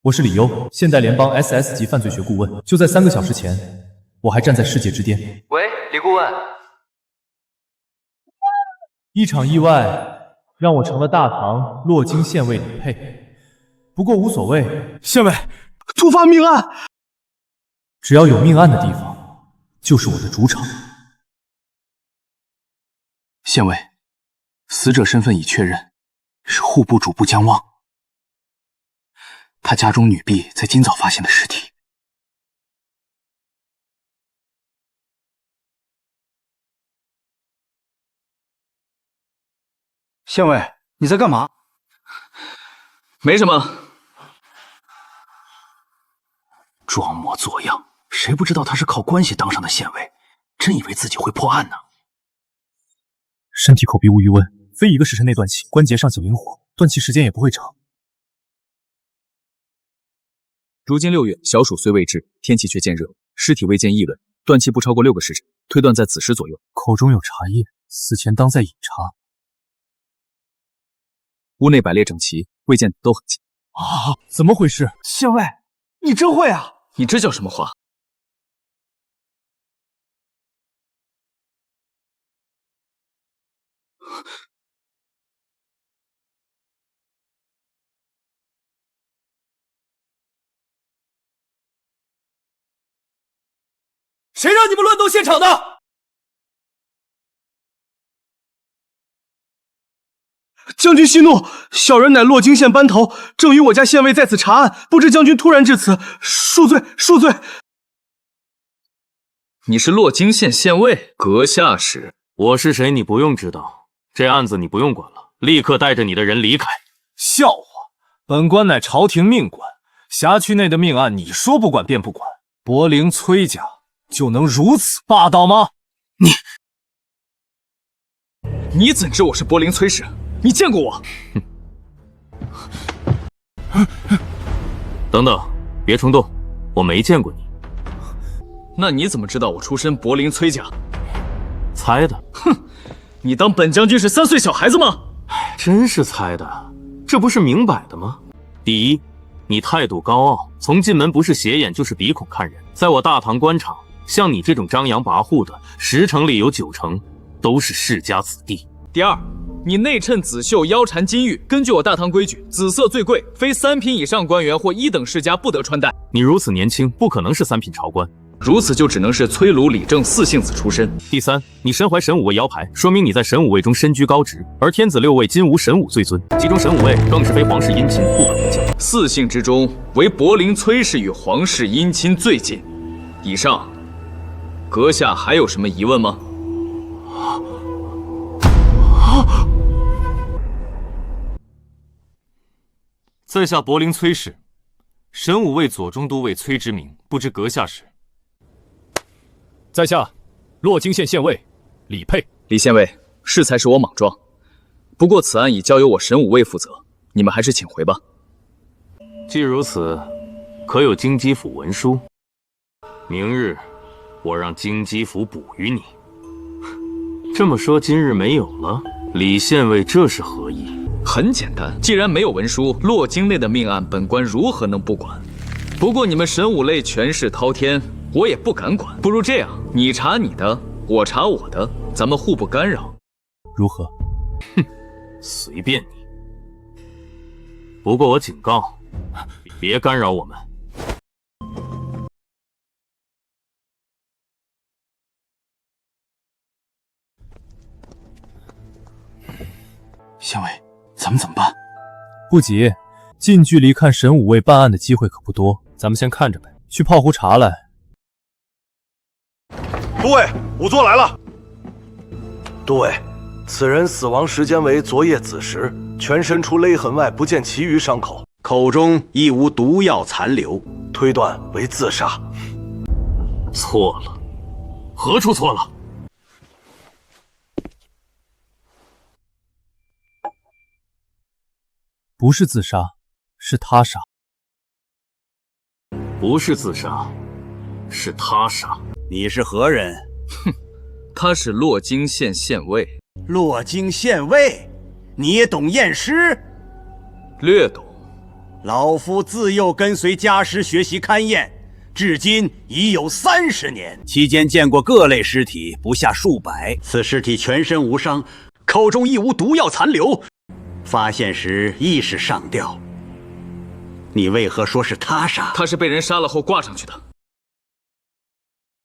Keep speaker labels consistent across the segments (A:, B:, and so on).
A: 我是李优，现代联邦 SS 级犯罪学顾问。就在3个小时前，我还站在世界之巅。
B: 喂，李顾问。
A: 一场意外让我成了大唐洛京县尉李佩，不过无所谓。
C: 县尉，突发命案！
A: 只要有命案的地方，就是我的主场。
C: 县尉，死者身份已确认，是户部主簿江汪。他家中女婢在今早发现的尸体。
D: 县尉，你在干嘛？
C: 没什么。装模作样，谁不知道他是靠关系当上的县尉？真以为自己会破案呢？
A: 身体口鼻无余温，非1个时辰内断气，关节尚且灵活，断气时间也不会长。
E: 如今6月，小暑虽未至，天气却渐热，尸体未见议论，断气不超过6个时辰，推断在子时左右。
A: 口中有茶叶，死前当在饮茶。
E: 屋内摆列整齐，未见都很近。
A: 啊，怎么回事？
D: 县尉，你真会啊！
E: 你这叫什么话？
A: 谁让你们乱动现场的？
C: 将军息怒，小人乃洛京县班头，正与我家县尉在此查案，不知将军突然至此，恕罪，恕罪。
E: 你是洛京县县尉，阁下是？
F: 我是谁你不用知道，这案子你不用管了，立刻带着你的人离开。
A: 笑话，本官乃朝廷命官，辖区内的命案你说不管便不管，柏林崔家就能如此霸道吗？
E: 你怎知我是柏林崔氏？你见过我？
F: 等等，别冲动，我没见过你。
E: 那你怎么知道我出身柏林崔家？
F: 猜的。
E: 哼，你当本将军是3岁小孩子吗？
F: 真是猜的，这不是明摆的吗？第一，你态度高傲，从进门不是斜眼就是鼻孔看人，在我大唐官场，像你这种张扬跋扈的，10成里有9成都是世家子弟。
E: 第二，你内衬紫绣，腰缠金玉。根据我大唐规矩，紫色最贵，非3品以上官员或1等世家不得穿戴。
F: 你如此年轻，不可能是3品朝官，
E: 如此就只能是崔卢李正4姓子出身。
F: 第三，你身怀神武卫腰牌，说明你在神武卫中身居高职，而天子6位今无神武最尊，其中神武卫更是非皇室姻亲不可不敬。
E: 4姓之中，唯柏林崔氏与皇室姻亲最近。以上，阁下还有什么疑问吗？
F: 在下柏林崔氏，神武卫左中都尉崔之明，不知阁下是？
A: 在下洛京县县尉李佩。
E: 李县尉，适才是我莽撞，不过此案已交由我神武卫负责，你们还是请回吧。
F: 既如此，可有京畿府文书？明日我让京畿府补于你。这么说，今日没有了？李县尉这是何意？
E: 很简单，既然没有文书，洛京内的命案，本官如何能不管？不过你们神武类权势滔天，我也不敢管。不如这样，你查你的，我查我的，咱们互不干扰，
A: 如何？
F: 哼，随便你。不过我警告，别干扰我们。
C: 县尉，咱们怎么办？
A: 不急，近距离看神武卫办案的机会可不多，咱们先看着呗。去泡壶茶来。
G: 都尉，仵作来了。都尉，此人死亡时间为昨夜子时，全身除勒痕外不见其余伤口，
H: 口中亦无毒药残留，
G: 推断为自杀。
F: 错了，何处错了？
A: 不是自杀，是他杀。
F: 不是自杀，是他杀。
H: 你是何人？
E: 哼，他是洛京县县尉。
H: 洛京县尉，你也懂验尸？
E: 略懂。
H: 老夫自幼跟随家师学习勘验，至今已有30年，期间见过各类尸体不下数百。此尸体全身无伤，口中亦无毒药残留，发现时亦是上吊。你为何说是他杀？
E: 他是被人杀了后挂上去的。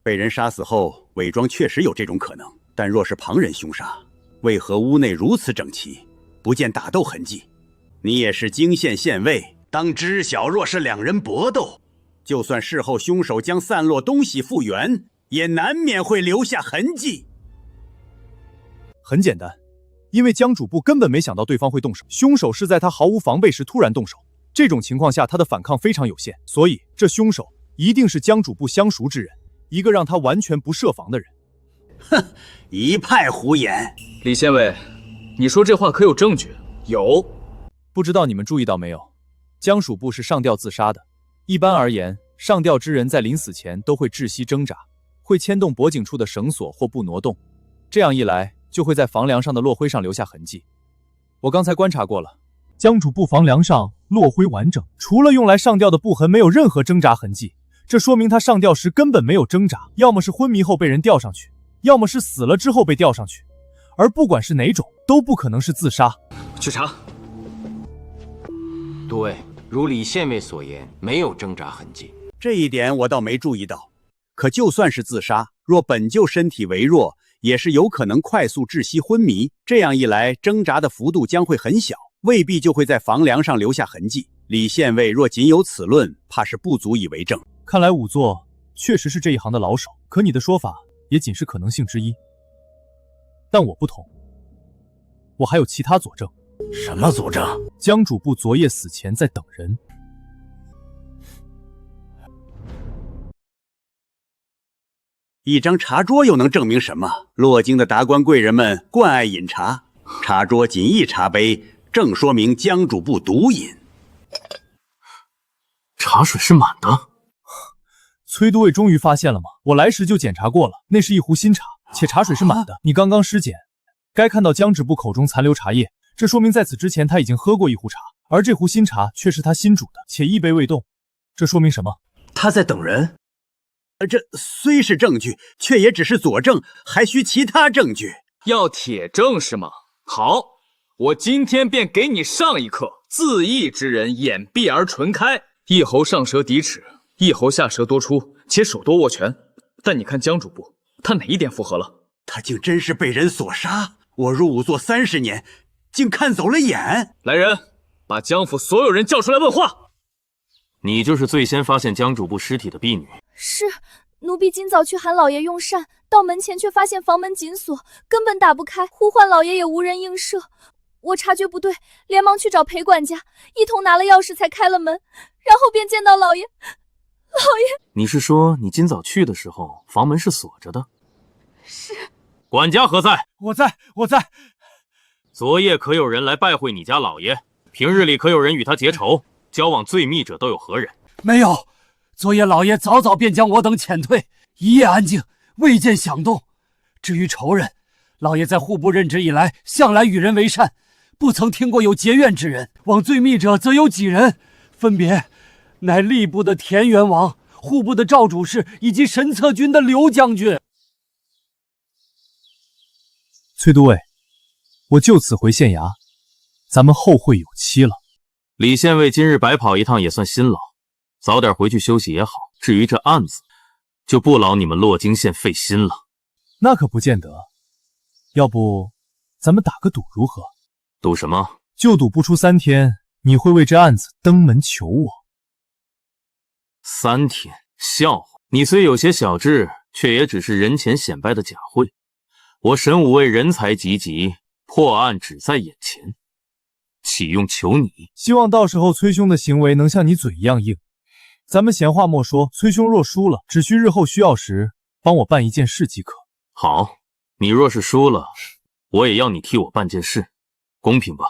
H: 被人杀死后伪装确实有这种可能，但若是旁人凶杀，为何屋内如此整齐，不见打斗痕迹？你也是泾县县尉，当知晓，若是两人搏斗，就算事后凶手将散落东西复原，也难免会留下痕迹。
C: 很简单，因为江主簿根本没想到对方会动手，凶手是在他毫无防备时突然动手，这种情况下他的反抗非常有限，所以这凶手一定是江主簿相熟之人，一个让他完全不设防的人。
H: 哼，一派胡言。
E: 李县尉，你说这话可有证据？有。
C: 不知道你们注意到没有，江属部是上吊自杀的。一般而言，上吊之人在临死前都会窒息挣扎，会牵动脖颈处的绳索或布挪动，这样一来就会在房梁上的落灰上留下痕迹。我刚才观察过了，江主部房梁上落灰完整，除了用来上吊的布痕，没有任何挣扎痕迹。这说明他上吊时根本没有挣扎，要么是昏迷后被人吊上去，要么是死了之后被吊上去，而不管是哪种，都不可能是自杀。
E: 去查。
B: 对，如李县尉所言，没有挣扎痕迹。
H: 这一点我倒没注意到。可就算是自杀，若本就身体羸弱，也是有可能快速窒息昏迷。这样一来，挣扎的幅度将会很小，未必就会在房梁上留下痕迹。李县尉若仅有此论，怕是不足以为证。
C: 看来仵作确实是这一行的老手，可你的说法也仅是可能性之一。但我不同，我还有其他佐证。
G: 什么佐证？
C: 江主簿昨夜死前在等人。
H: 一张茶桌又能证明什么？洛京的达官贵人们惯爱饮茶，茶桌仅一茶杯，正说明江主簿独饮。
F: 茶水是满的。
C: 崔都尉终于发现了吗？我来时就检查过了，那是一壶新茶，且茶水是满的。你刚刚尸检，该看到江主簿口中残留茶叶，这说明在此之前他已经喝过一壶茶，而这壶新茶却是他新煮的，且一杯未动。这说明什么？
G: 他在等人。
H: 这虽是证据，却也只是佐证，还需其他证据。
E: 要铁证是吗？好，我今天便给你上一课。自缢之人，眼闭而唇开，一喉上舌抵齿，一喉下舌多出，且手多握拳。但你看江主簿，他哪一点符合了？
H: 他竟真是被人所杀！我入仵作30年，竟看走了眼。
E: 来人，把江府所有人叫出来问话。
F: 你就是最先发现江主簿尸体的婢女。
I: 是，奴婢今早去喊老爷用膳，到门前却发现房门紧锁，根本打不开，呼唤老爷也无人应射。我察觉不对，连忙去找裴管家，一同拿了钥匙才开了门，然后便见到老爷。老爷，
F: 你是说你今早去的时候房门是锁着的？
I: 是。
F: 管家何在？
C: 我在。
F: 昨夜可有人来拜会你家老爷？平日里可有人与他结仇？交往最密者都有何人？
D: 没有。昨夜老爷早早便将我等遣退，一夜安静，未见响动。至于仇人，老爷在户部任职以来，向来与人为善，不曾听过有结怨之人。往最密者则有几人，分别乃吏部的田元王、户部的赵主事以及神策军的刘将军。
C: 崔都尉，我就此回县衙，咱们后会有期了。
F: 李县尉今日白跑一趟也算辛劳，早点回去休息也好。至于这案子，就不劳你们洛京县费心了。
C: 那可不见得，要不咱们打个赌如何？
F: 赌什么？
C: 就赌不出3天，你会为这案子登门求我。
F: 3天？笑话！你虽有些小智，却也只是人前显摆的假慧。我神武卫人才济济，破案只在眼前，岂用求你？
C: 希望到时候崔兄的行为能像你嘴一样硬。咱们闲话莫说，崔兄若输了，只需日后需要时帮我办一件事即可。
F: 好，你若是输了，我也要你替我办件事，公平吧？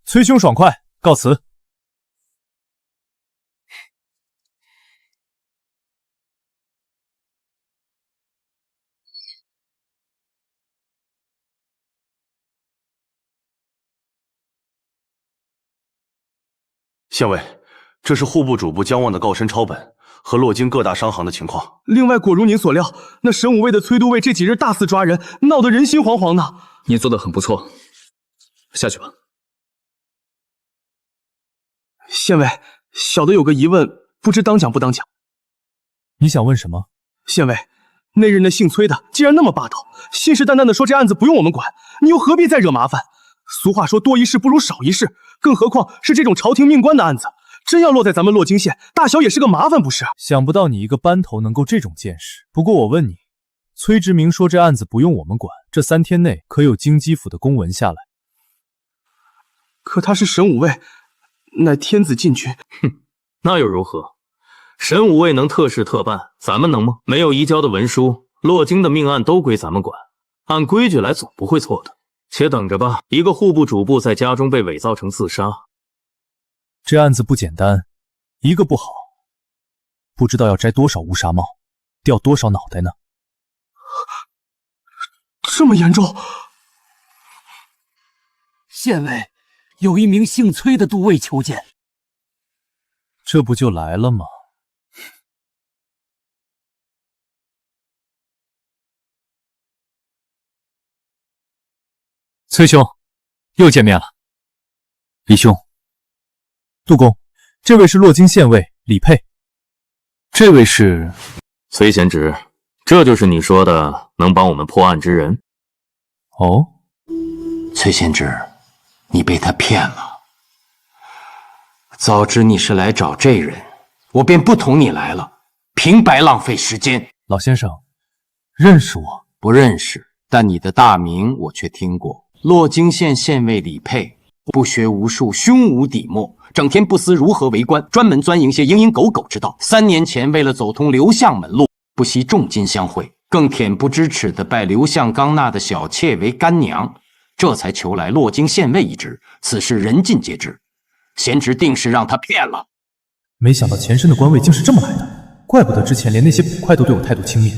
C: 崔兄爽快，告辞。
G: 县尉，这是户部主簿江望的告申抄本和洛京各大商行的情况。
J: 另外，果如您所料，那神武卫的崔都尉这几日大肆抓人，闹得人心惶惶呢。
E: 你做得很不错，下去吧。
J: 县尉，小的有个疑问，不知当讲不当讲。
C: 你想问什么？
J: 县尉，那日那姓崔的既然那么霸道，信誓旦旦的说这案子不用我们管，你又何必再惹麻烦？俗话说多一事不如少一事，更何况是这种朝廷命官的案子，真要落在咱们洛京县，大小也是个麻烦，不是？
C: 想不到你一个班头能够这种见识。不过我问你，崔直明说这案子不用我们管，这3天内可有京畿府的公文下来？
J: 可他是神武卫，乃天子禁军。
F: 哼，那又如何？神武卫能特事特办，咱们能吗？没有移交的文书，洛京的命案都归咱们管，按规矩来总不会错的。且等着吧，一个户部主簿在家中被伪造成自杀，
C: 这案子不简单，一个不好，不知道要摘多少乌纱帽，掉多少脑袋呢。
J: 这么严重？
D: 县尉，有一名姓崔的都尉求见。
C: 这不就来了吗？崔兄，又见面了。李兄，杜公，这位是洛京县尉李佩，这位是
F: 崔贤侄，这就是你说的能帮我们破案之人。
C: 哦，
B: 崔贤侄，你被他骗了。早知你是来找这人，我便不同你来了，平白浪费时间。
C: 老先生，认识我？
B: 不认识，但你的大名我却听过。洛京县县尉李佩，不学无术，胸无底墨，整天不思如何为官，专门钻营些蝇营狗苟之道。3年前，为了走通刘向门路，不惜重金相贿，更恬不知耻地拜刘向刚纳的小妾为干娘，这才求来洛京县尉一职。此事人尽皆知，贤侄定是让他骗了。
C: 没想到前身的官位竟是这么来的，怪不得之前连那些捕快都对我态度轻蔑。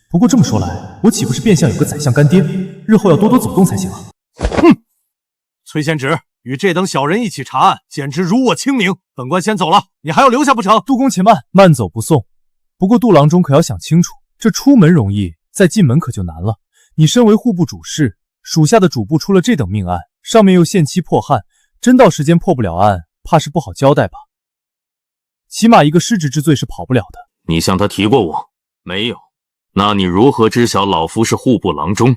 C: 不过这么说来，我岂不是变相有个宰相干爹？日后要多多走动才行啊！
A: 哼！崔贤侄与这等小人一起查案，简直辱我清明。本官先走了，你还要留下不成？
C: 杜公且慢，慢走不送。不过杜郎中可要想清楚，这出门容易，再进门可就难了。你身为户部主事，属下的主簿出了这等命案，上面又限期破案，真到时间破不了案，怕是不好交代吧？起码一个失职之罪是跑不了的。
F: 你向他提过我？没有。那你如何知晓老夫是户部郎中？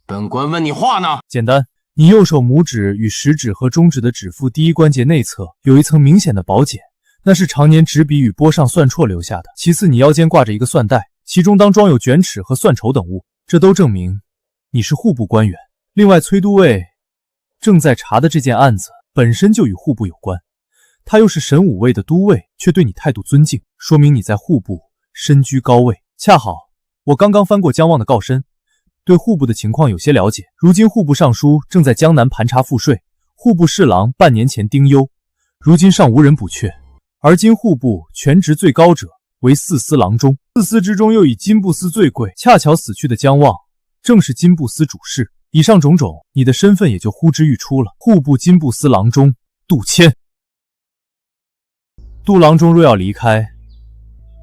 B: 本官问你话呢？
C: 简单，你右手拇指与食指和中指的指腹第一关节内侧有一层明显的薄茧，那是常年执笔与拨上算绰留下的。其次，你腰间挂着一个算袋，其中当装有卷尺和算筹等物，这都证明你是户部官员。另外，崔都尉正在查的这件案子本身就与户部有关。他又是神武卫的都尉，却对你态度尊敬，说明你在户部身居高位。恰好我刚刚翻过江望的告申，对户部的情况有些了解。如今户部尚书正在江南盘查赋税，户部侍郎半年前丁忧，如今尚无人补阙。而今户部权职最高者为4司郎中，4司之中又以金部司最贵，恰巧死去的江望正是金部司主事。以上种种，你的身份也就呼之欲出了。户部金部司郎中杜迁。杜郎中若要离开，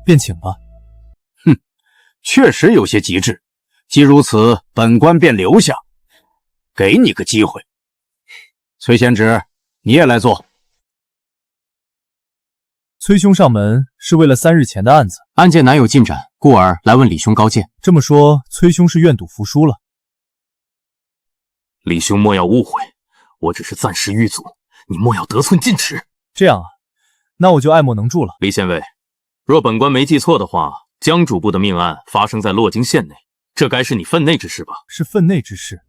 C: 便请吧。
H: 哼，确实有些极致。既如此，本官便留下，给你个机会。崔贤侄，你也来坐。
C: 崔兄上门是为了3日前的案子，
B: 案件难有进展，故而来问李兄高见。
C: 这么说，崔兄是愿赌服输了。
F: 李兄莫要误会，我只是暂时遇阻，你莫要得寸进尺。
C: 这样啊，那我就爱莫能助了。
F: 李县尉，若本官没记错的话，江主簿的命案发生在洛京县内，这该是你分内之事吧？
C: 是分内之事。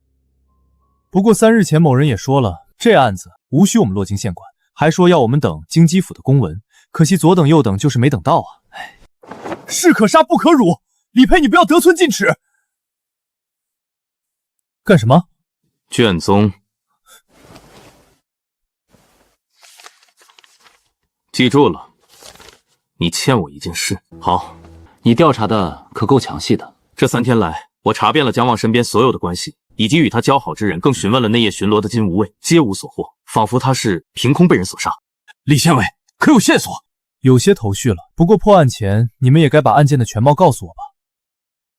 C: 不过3日前某人也说了，这案子无需我们洛京县管，还说要我们等京畿府的公文。可惜左等右等，就是没等到啊！哎，士可杀不可辱，李佩，你不要得寸进尺。干什么？
F: 卷宗，记住了，你欠我一件事。好，
K: 你调查的可够详细的。
F: 这3天来，我查遍了江望身边所有的关系，以及与他交好之人，更询问了那夜巡逻的金无畏，皆无所获，仿佛他是凭空被人所杀。
D: 李县委，可有线索？
C: 有些头绪了，不过破案前你们也该把案件的全貌告诉我吧。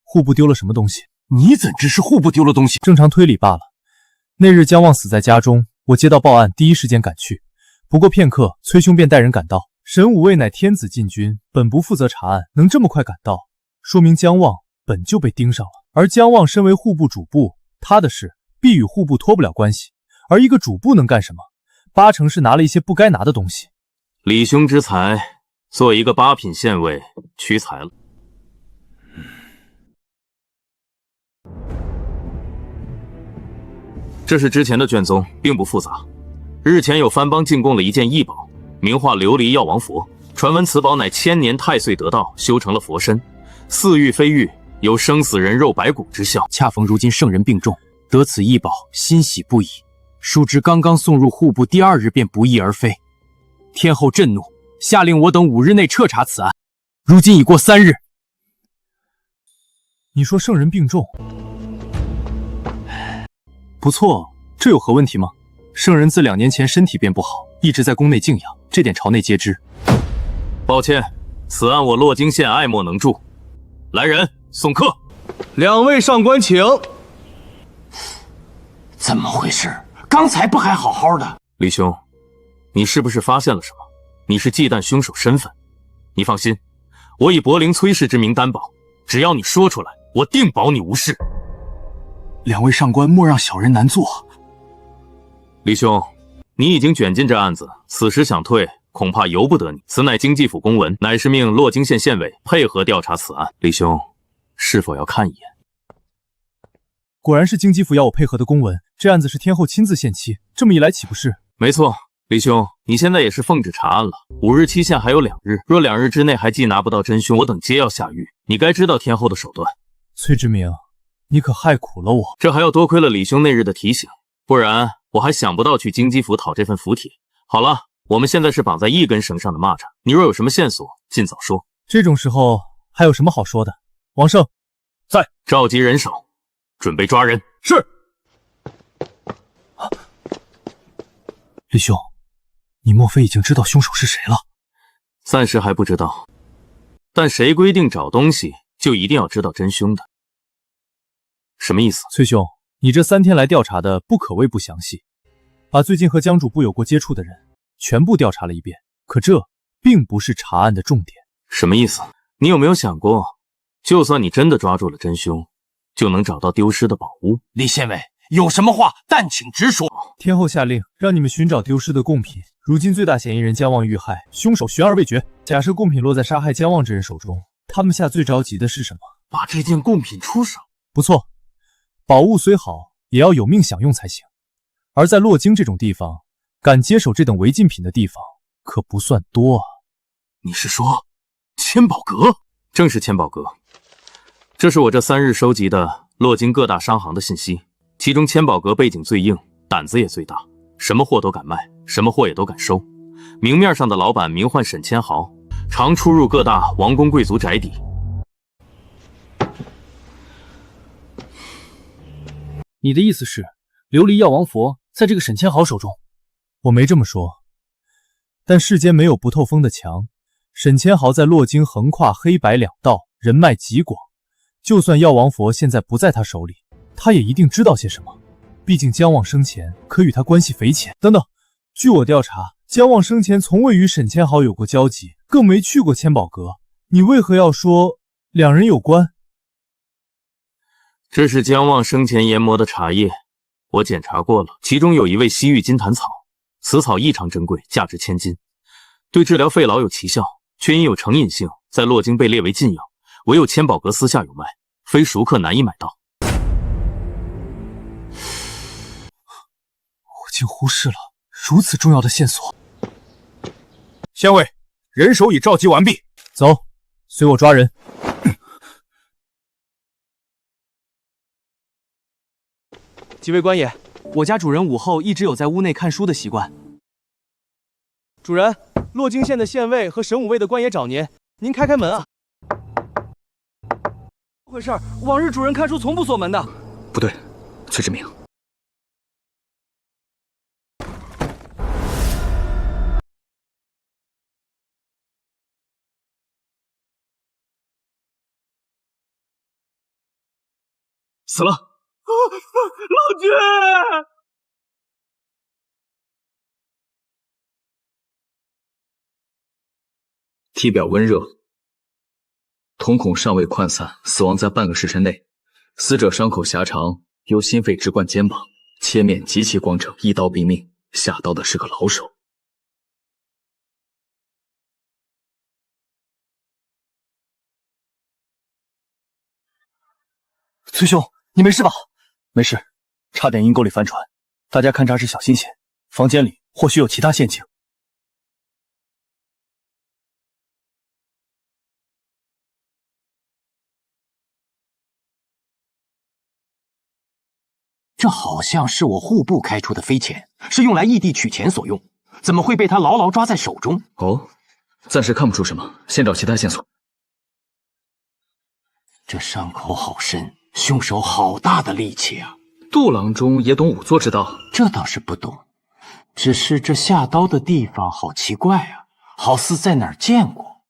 C: 户部丢了什么东西？
D: 你怎知是户部丢了东西？
C: 正常推理罢了。那日江望死在家中，我接到报案，第一时间赶去。不过片刻，崔兄便带人赶到。沈武卫乃天子禁军，本不负责查案，能这么快赶到，说明江望本就被盯上了。而江望身为户部主簿，他的事必与户部脱不了关系。而一个主簿能干什么？八成是拿了一些不该拿的东西。
F: 李兄之才，做一个8品县尉屈才了。这是之前的卷宗，并不复杂。日前有番邦进贡了一件异宝，名画琉璃药王佛，传闻此宝乃千年太岁得道，修成了佛身，似玉非玉，有生死人肉白骨之效。
B: 恰逢如今圣人病重，得此异宝，欣喜不已。殊知刚刚送入户部，第2日便不翼而飞。天后震怒，下令我等5日内彻查此案。如今已过3日。
C: 你说圣人病重？不错，这有何问题吗？圣人自2年前身体便不好，一直在宫内静养，这点朝内皆知。
F: 抱歉，此案我洛京县爱莫能助。来人，送客。
J: 2位上官请。
B: 怎么回事？刚才不还好好的？
F: 李兄，你是不是发现了什么？你是忌惮凶手身份？你放心，我以柏林崔氏之名担保，只要你说出来，我定保你无事。
D: 2位上官莫让小人难做。
F: 李兄，你已经卷进这案子，此时想退，恐怕由不得你。此乃经济府公文，乃是命洛京县县委配合调查此案。李兄，是否要看一眼？
C: 果然是经济府要我配合的公文，这案子是天后亲自献期，这么一来岂不是？
F: 没错，李兄，你现在也是奉旨查案了，5日期限还有2日，若2日之内还既拿不到真凶，我等皆要下狱。你该知道天后的手段。
C: 崔之明，你可害苦了我。
F: 这还要多亏了李兄那日的提醒，不然我还想不到去京畿府讨这份符帖。好了，我们现在是绑在一根绳上的蚂蚱，你若有什么线索，尽早说。
C: 这种时候还有什么好说的？王胜，
F: 在，召集人手，准备抓人。
J: 是。
C: 李兄，你莫非已经知道凶手是谁了？
F: 暂时还不知道，但谁规定找东西就一定要知道真凶的？什么意思？
C: 崔兄，你这3天来调查的不可谓不详细，把最近和江主簿有过接触的人全部调查了一遍，可这并不是查案的重点。
F: 什么意思？你有没有想过，就算你真的抓住了真凶，就能找到丢失的宝物？
B: 李县委，有什么话但请直说。
C: 天后下令让你们寻找丢失的贡品，如今最大嫌疑人江望遇害，凶手悬而未决。假设贡品落在杀害江望之人手中，他们下最着急的是什么？
F: 把这件贡品出手。
C: 不错，宝物虽好，也要有命享用才行。而在洛京这种地方，敢接手这等违禁品的地方可不算多啊。
F: 你是说千宝阁？正是千宝阁。这是我这3日收集的洛京各大商行的信息，其中千宝阁背景最硬，胆子也最大，什么货都敢卖，什么货也都敢收。明面上的老板名唤沈千豪，常出入各大王公贵族宅邸。
D: 你的意思是，琉璃药王佛在这个沈千豪手中？
C: 我没这么说，但世间没有不透风的墙。沈千豪在洛京横跨黑白2道，人脉极广。就算药王佛现在不在他手里，他也一定知道些什么。毕竟江望生前可与他关系匪浅。等等，据我调查，江望生前从未与沈千豪有过交集，更没去过千宝阁。你为何要说2人有关？
F: 这是江望生前研磨的茶叶，我检查过了，其中有一味西域金檀草，此草异常珍贵，价值1000金，对治疗肺痨有奇效，却因有成瘾性，在洛京被列为禁药，唯有千宝阁私下有卖，非熟客难以买到。
C: 我竟忽视了如此重要的线索。
J: 县尉，人手已召集完毕，
C: 走，随我抓人。
J: 几位官爷，我家主人午后一直有在屋内看书的习惯。主人，洛京县的县尉和神武卫的官爷找您，您开开门啊！
D: 怎么回事？往日主人看书从不锁门的。
G: 不对，
E: 崔志明。
A: 死了！
J: 老君，
E: 体表温热，瞳孔尚未涣散，死亡在半个时辰内。死者伤口狭长，由心肺直贯肩膀，切面极其光整，一刀毙命。下刀的是个老手。
J: 崔兄，你没事吧？没事，差点阴沟里翻船。大家勘察时小心些，房间里或许有其他陷阱。
B: 这好像是我户部开出的飞钱，是用来异地取钱所用，怎么会被他牢牢抓在手中？
E: 哦，暂时看不出什么，先找其他线索。
B: 这伤口好深，凶手好大的力气啊！
E: 杜郎中也懂仵作之道？
B: 这倒是不懂，只是这下刀的地方好奇怪啊，好似在哪儿见过。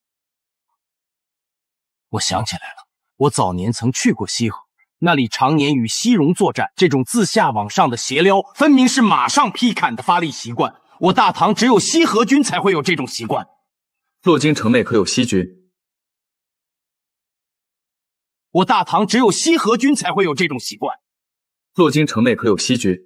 B: 我想起来了，我早年曾去过西河，那里常年与西戎作战，这种自下往上的斜撩，分明是马上劈砍的发力习惯。我大唐只有西河军才会有这种习惯。
E: 洛京城内可有西军？
B: 我大唐只有西河军才会有这种习惯。
E: 洛京城内可有西军？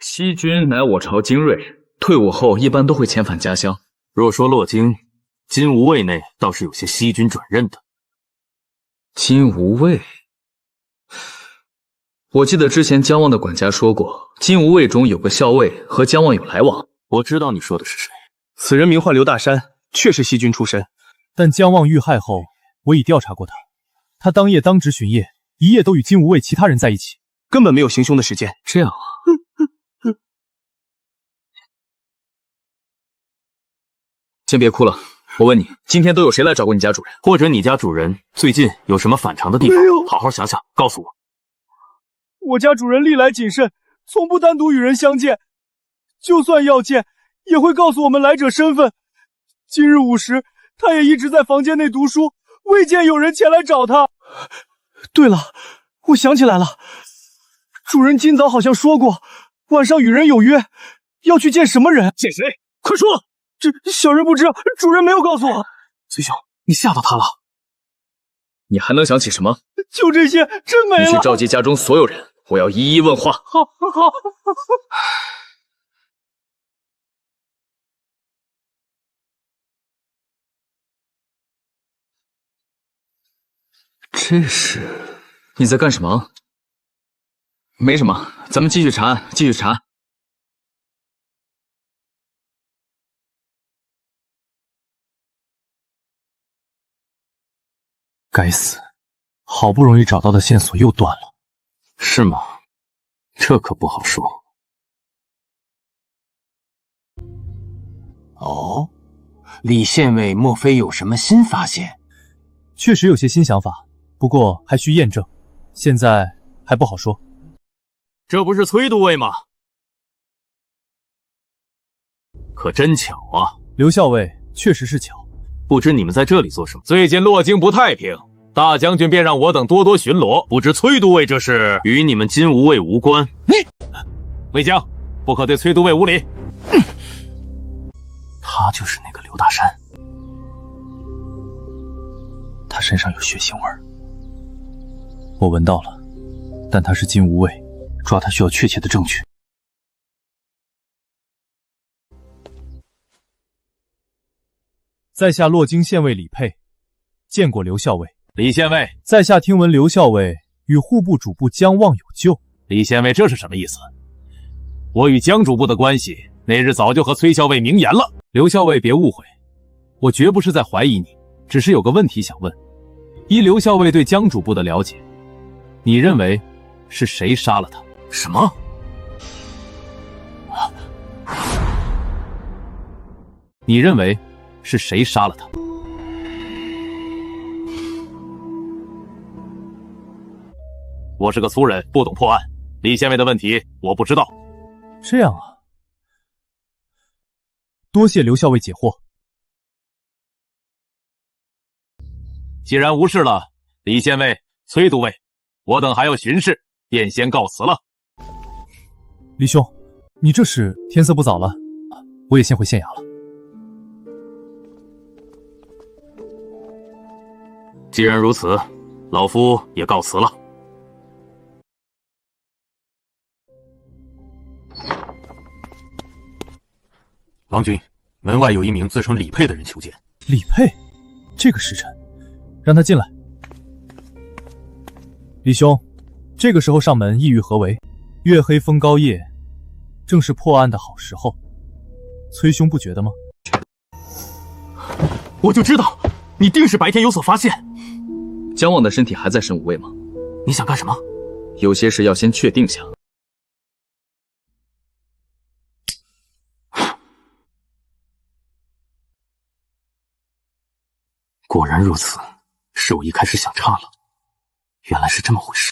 E: 西军乃我朝精锐，退伍后一般都会遣返家乡。
F: 若说洛京，金吾卫内倒是有些西军转任的。
E: 金吾卫，我记得之前姜望的管家说过，金吾卫中有个校尉和姜望有来往。
F: 我知道你说的是谁，
J: 此人名唤刘大山，确是西军出身。
C: 但姜望遇害后，我已调查过他，他当夜当值巡夜，一夜都与金吾卫其他人在一起，
J: 根本没有行凶的时间。
E: 这样啊。先别哭了，我问你，今天都有谁来找过你家主人？
F: 或者你家主人最近有什么反常的地方？好好想想，告诉我。
J: 我家主人历来谨慎，从不单独与人相见，就算要见，也会告诉我们来者身份。今日午时，他也一直在房间内读书，未见有人前来找他。对了，我想起来了，主人今早好像说过，晚上与人有约，要去见什么人？
F: 见谁？快说！
J: 这小人不知，主人没有告诉我。崔兄，你吓到他了？
E: 你还能想起什么？
J: 就这些，真没了。
E: 你去召集家中所有人，我要一一问话。
J: 好。
E: 这是你在干什么？没什么，咱们继续查案，继续查。
C: 该死，好不容易找到的线索又断了。
F: 是吗？这可不好说。
B: 哦，李县尉莫非有什么新发现？
C: 确实有些新想法，不过还需验证，现在还不好说。
F: 这不是崔都尉吗？可真巧啊！
C: 刘校尉确实是巧。
F: 不知你们在这里做什么？最近洛京不太平，大将军便让我等多多巡逻。不知崔都尉这是与你们金吾卫无关。魏将，不可对崔都尉无礼。
J: 他就是那个刘大山，他身上有血腥味儿，
C: 我闻到了，但他是金吾卫，抓他需要确切的证据。在下洛京县尉李佩，见过刘校尉。
F: 李县尉，
C: 在下听闻刘校尉与户部主簿姜望有旧。
F: 李县尉，这是什么意思？我与姜主簿的关系，那日早就和崔校尉明言了。
C: 刘校尉别误会，我绝不是在怀疑你，只是有个问题想问。依刘校尉对姜主簿的了解，你认为是谁杀了他？
F: 什么？
C: 你认为是谁杀了他？
F: 我是个粗人，不懂破案。李县尉的问题我不知道。
C: 这样啊，多谢刘校尉解惑。
F: 既然无事了，李县尉、崔都尉，我等还要巡视，便先告辞了。
C: 李兄，你这是天色不早了，我也先回县衙了。
F: 既然如此，老夫也告辞了。王军，门外有一名自称李佩的人求见。
C: 李佩，这个时辰，让他进来。李兄，这个时候上门意欲何为？月黑风高夜，正是破案的好时候。崔兄不觉得吗？
F: 我就知道，你定是白天有所发现。
E: 姜望的身体还在神武卫吗？
F: 你想干什么？
E: 有些事要先确定下。
F: 果然如此，是我一开始想差了，原来是这么回事。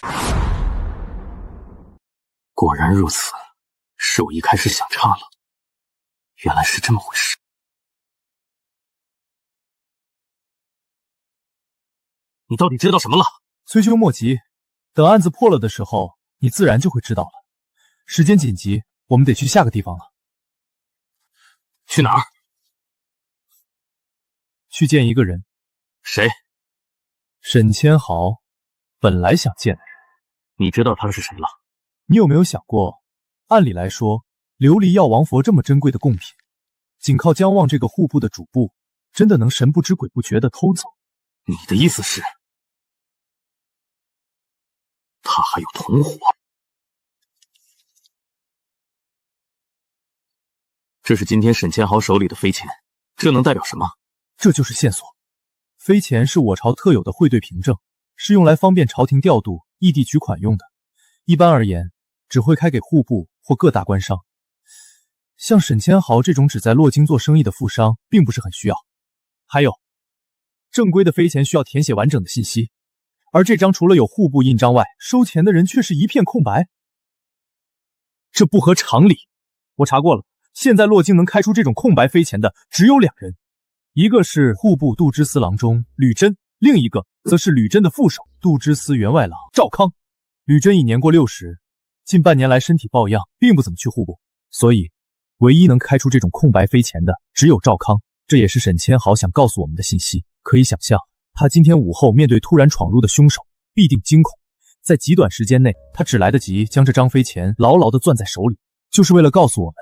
F: 果然如此，是我一开始想差了，原来是这么回事。你到底知道什么了？
C: 崔兄莫急，等案子破了的时候，你自然就会知道了。时间紧急，我们得去下个地方了。
F: 去哪儿？
C: 去见一个人。
F: 谁？
C: 沈千豪，本来想见的人。
F: 你知道他是谁了？
C: 你有没有想过，按理来说，琉璃药王佛这么珍贵的贡品，仅靠姜望这个户部的主簿，真的能神不知鬼不觉地偷走？
F: 你的意思是，他还有同伙？这是今天沈千豪手里的飞钱，这能代表什么？
C: 这就是线索。飞钱是我朝特有的汇兑凭证，是用来方便朝廷调度、异地取款用的。一般而言，只会开给户部或各大官商。像沈千豪这种只在洛京做生意的富商，并不是很需要。还有，正规的飞钱需要填写完整的信息，而这张除了有户部印章外，收钱的人却是一片空白。这不合常理。我查过了，现在洛京能开出这种空白飞钱的只有2人。一个是户部度支司郎中吕真，另一个则是吕真的副手度支司员外郎赵康。吕真已年过60，近半年来身体抱恙，并不怎么去户部，所以唯一能开出这种空白飞钱的只有赵康。这也是沈千豪想告诉我们的信息。可以想象，他今天午后面对突然闯入的凶手，必定惊恐。在极短时间内，他只来得及将这张飞钱牢牢地攥在手里，就是为了告诉我们，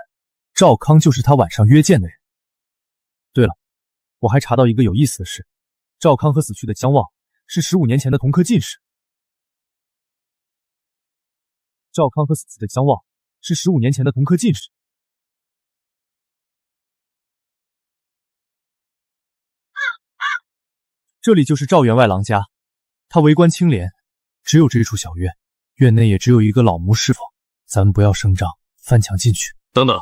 C: 赵康就是他晚上约见的人。对了，我还查到一个有意思的事，赵康和死去的姜望是15年前的同科进士。赵康和死去的姜望是15年前的同科进士。这里就是赵员外郎家，他为官清廉，只有这处小院，院内也只有一个老谋师傅。咱们不要声张，翻墙进去。
F: 等等，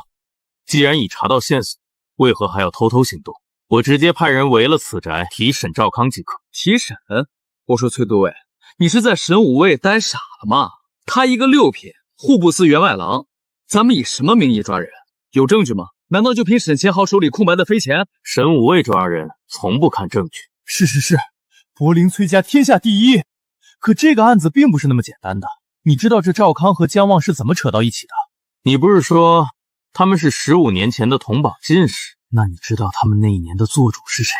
F: 既然已查到线索，为何还要偷偷行动？我直接派人围了此宅，提审赵康即可。
E: 提审？我说崔都尉，你是在神武卫呆傻了吗？他一个6品户部司员外郎，咱们以什么名义抓人？有证据吗？难道就凭沈千豪手里空白的飞钱？
F: 神武卫抓人从不看证据。
C: 是，柏林崔家天下第一。可这个案子并不是那么简单的。你知道这赵康和姜望是怎么扯到一起的？
F: 你不是说他们是15年前的同榜进士？
C: 那你知道他们那一年的做主是谁？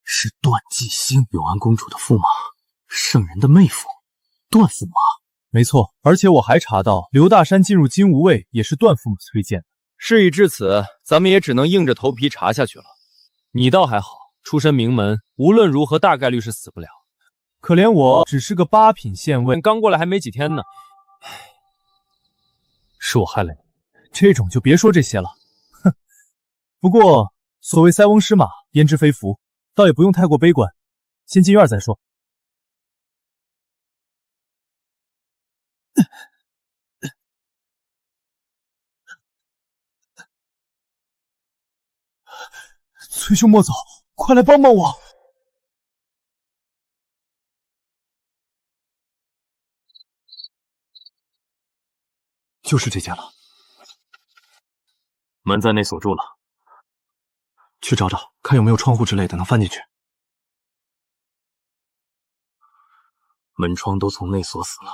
C: 是段继兴，永安公主的驸马，圣人的妹夫，段驸马。没错，而且我还查到刘大山进入金吾卫也是段驸马推荐的。
D: 事已至此，咱们也只能硬着头皮查下去了。
C: 你倒还好，出身名门，无论如何大概率是死不了。可怜我只是个8品县尉，
D: 刚过来还没几天呢。
C: 是我害了你，这种就别说这些了。哼，不过所谓塞翁失马，焉知非福，倒也不用太过悲观，先进院再说。
J: 崔兄莫走，快来帮帮我！就是这间了，
F: 门在内锁住了，
J: 去找找，看有没有窗户之类的能翻进去。
F: 门窗都从内锁死了，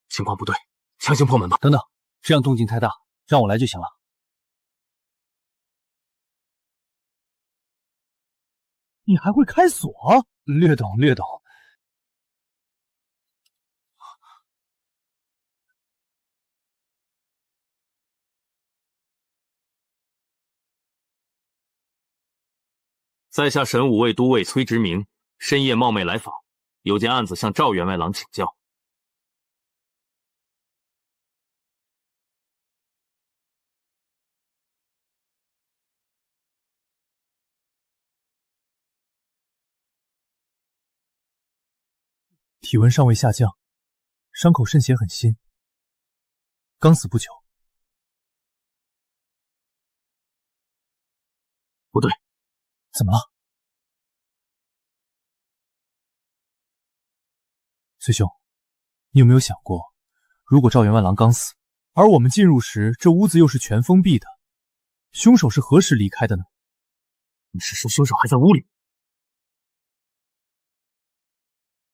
F: 情况不对，强行破门吧。
D: 等等，这样动静太大，让我来就行了。你还会开锁？略懂略懂。
F: 在下神武卫都尉崔直明，深夜冒昧来访，有件案子向赵员外郎请教。
C: 体温尚未下降，伤口渗血很新，刚死不久。
F: 不对，
C: 怎么了？崔兄，你有没有想过，如果赵员外郎刚死，而我们进入时这屋子又是全封闭的，凶手是何时离开的呢？
F: 你是说凶手还在屋里？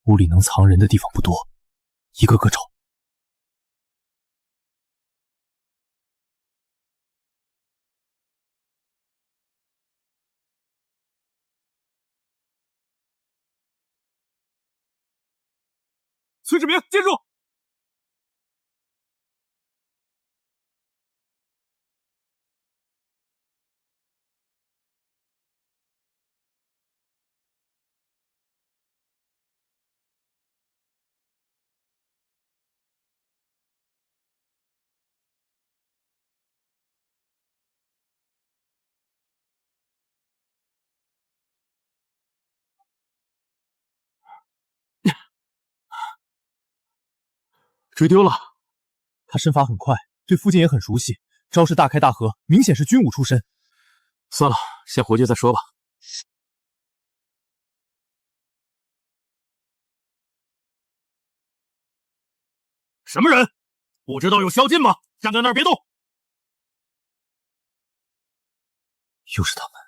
C: 屋里能藏人的地方不多，一个个找。
J: 崔志明，接住！
F: 追丢了。
C: 他身法很快，对附近也很熟悉，招式大开大合，明显是军武出身。
F: 算了，先回去再说吧。
J: 什么人？不知道有宵禁吗？站在那儿别动！
C: 又是他们。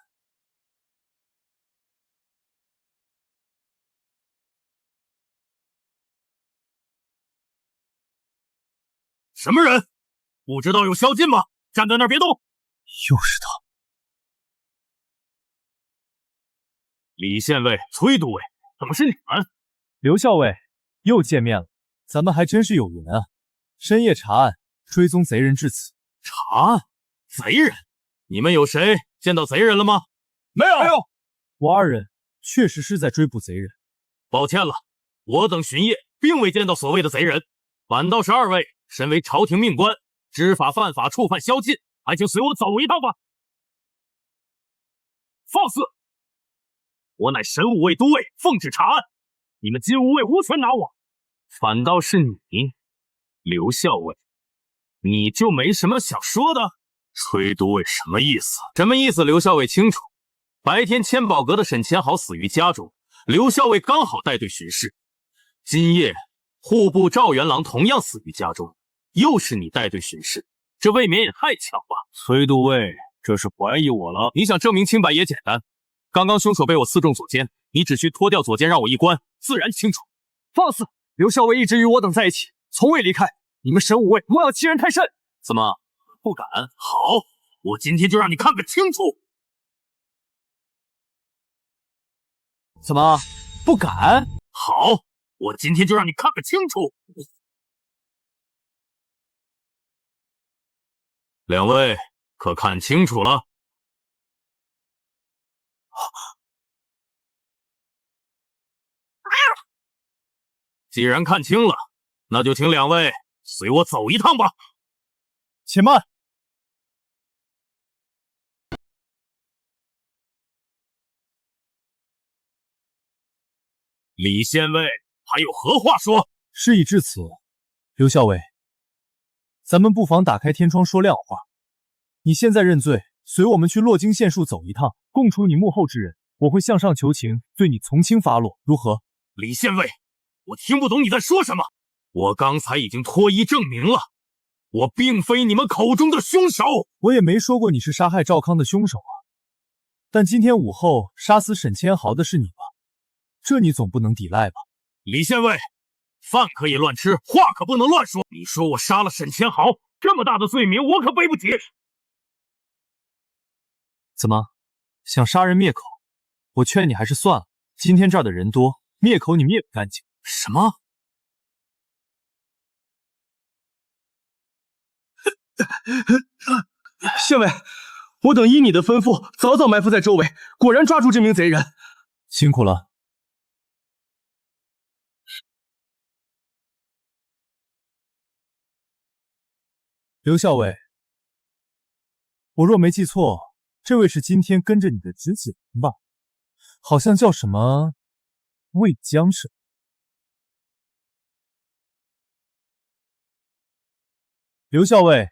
J: 什么人？不知道有宵禁吗？站在那儿别动！
C: 又是他。
J: 李县尉、崔都尉，怎么是你们？
C: 刘校尉，又见面了，咱们还真是有缘啊！深夜查案，追踪贼人至此。
J: 查案？贼人？你们有谁见到贼人了吗？没有。
C: 我二人确实是在追捕贼人。
J: 抱歉了，我等巡夜并未见到所谓的贼人，反倒是二位身为朝廷命官，知法犯法，触犯宵禁，还请随我走一趟吧。放肆！我乃神武卫都尉，奉旨查案，你们金吾卫无权拿我。反倒是你，刘校尉，你就没什么想说的？崔都尉什么意思？
F: 什么意思？刘校尉清楚。白天千宝阁的沈千豪死于家中，刘校尉刚好带队巡视。今夜户部赵元郎同样死于家中，又是你带队巡视，这未免也太巧吧？
J: 崔都尉，这是怀疑我了？
F: 你想证明清白也简单。刚刚凶手被我刺中左肩，你只需脱掉左肩让我一观，自然清楚。
D: 放肆！刘校尉一直与我等在一起，从未离开。你们神武卫莫要欺人太甚！
F: 怎么不敢？
J: 好，我今天就让你看个清楚。
D: 怎么不敢？
J: 好，我今天就让你看个清楚。
F: 两位可看清楚了？
J: 既然看清了，那就请两位随我走一趟吧。
C: 且慢！
J: 李县尉还有何话说？
C: 事已至此，刘校尉，咱们不妨打开天窗说亮话。你现在认罪，随我们去洛京县署走一趟，
A: 供出你幕后之人，我会向上求情，对你从轻发落，如何？
F: 李县尉，我听不懂你在说什么。我刚才已经脱衣证明了，我并非你们口中的凶手。
A: 我也没说过你是杀害赵康的凶手啊。但今天午后杀死沈千豪的是你吧？这你总不能抵赖吧？
F: 李县尉，饭可以乱吃，话可不能乱说。你说我杀了沈千豪，这么大的罪名，我可背不起。
A: 怎么，想杀人灭口？我劝你还是算了，今天这儿的人多，灭口你灭不干净。
F: 什么？
J: 县尉，我等依你的吩咐，早早埋伏在周围，果然抓住这名贼人。
A: 辛苦了。刘校尉，我若没记错，这位是今天跟着你的直系人吧？好像叫什么魏江是？刘校尉，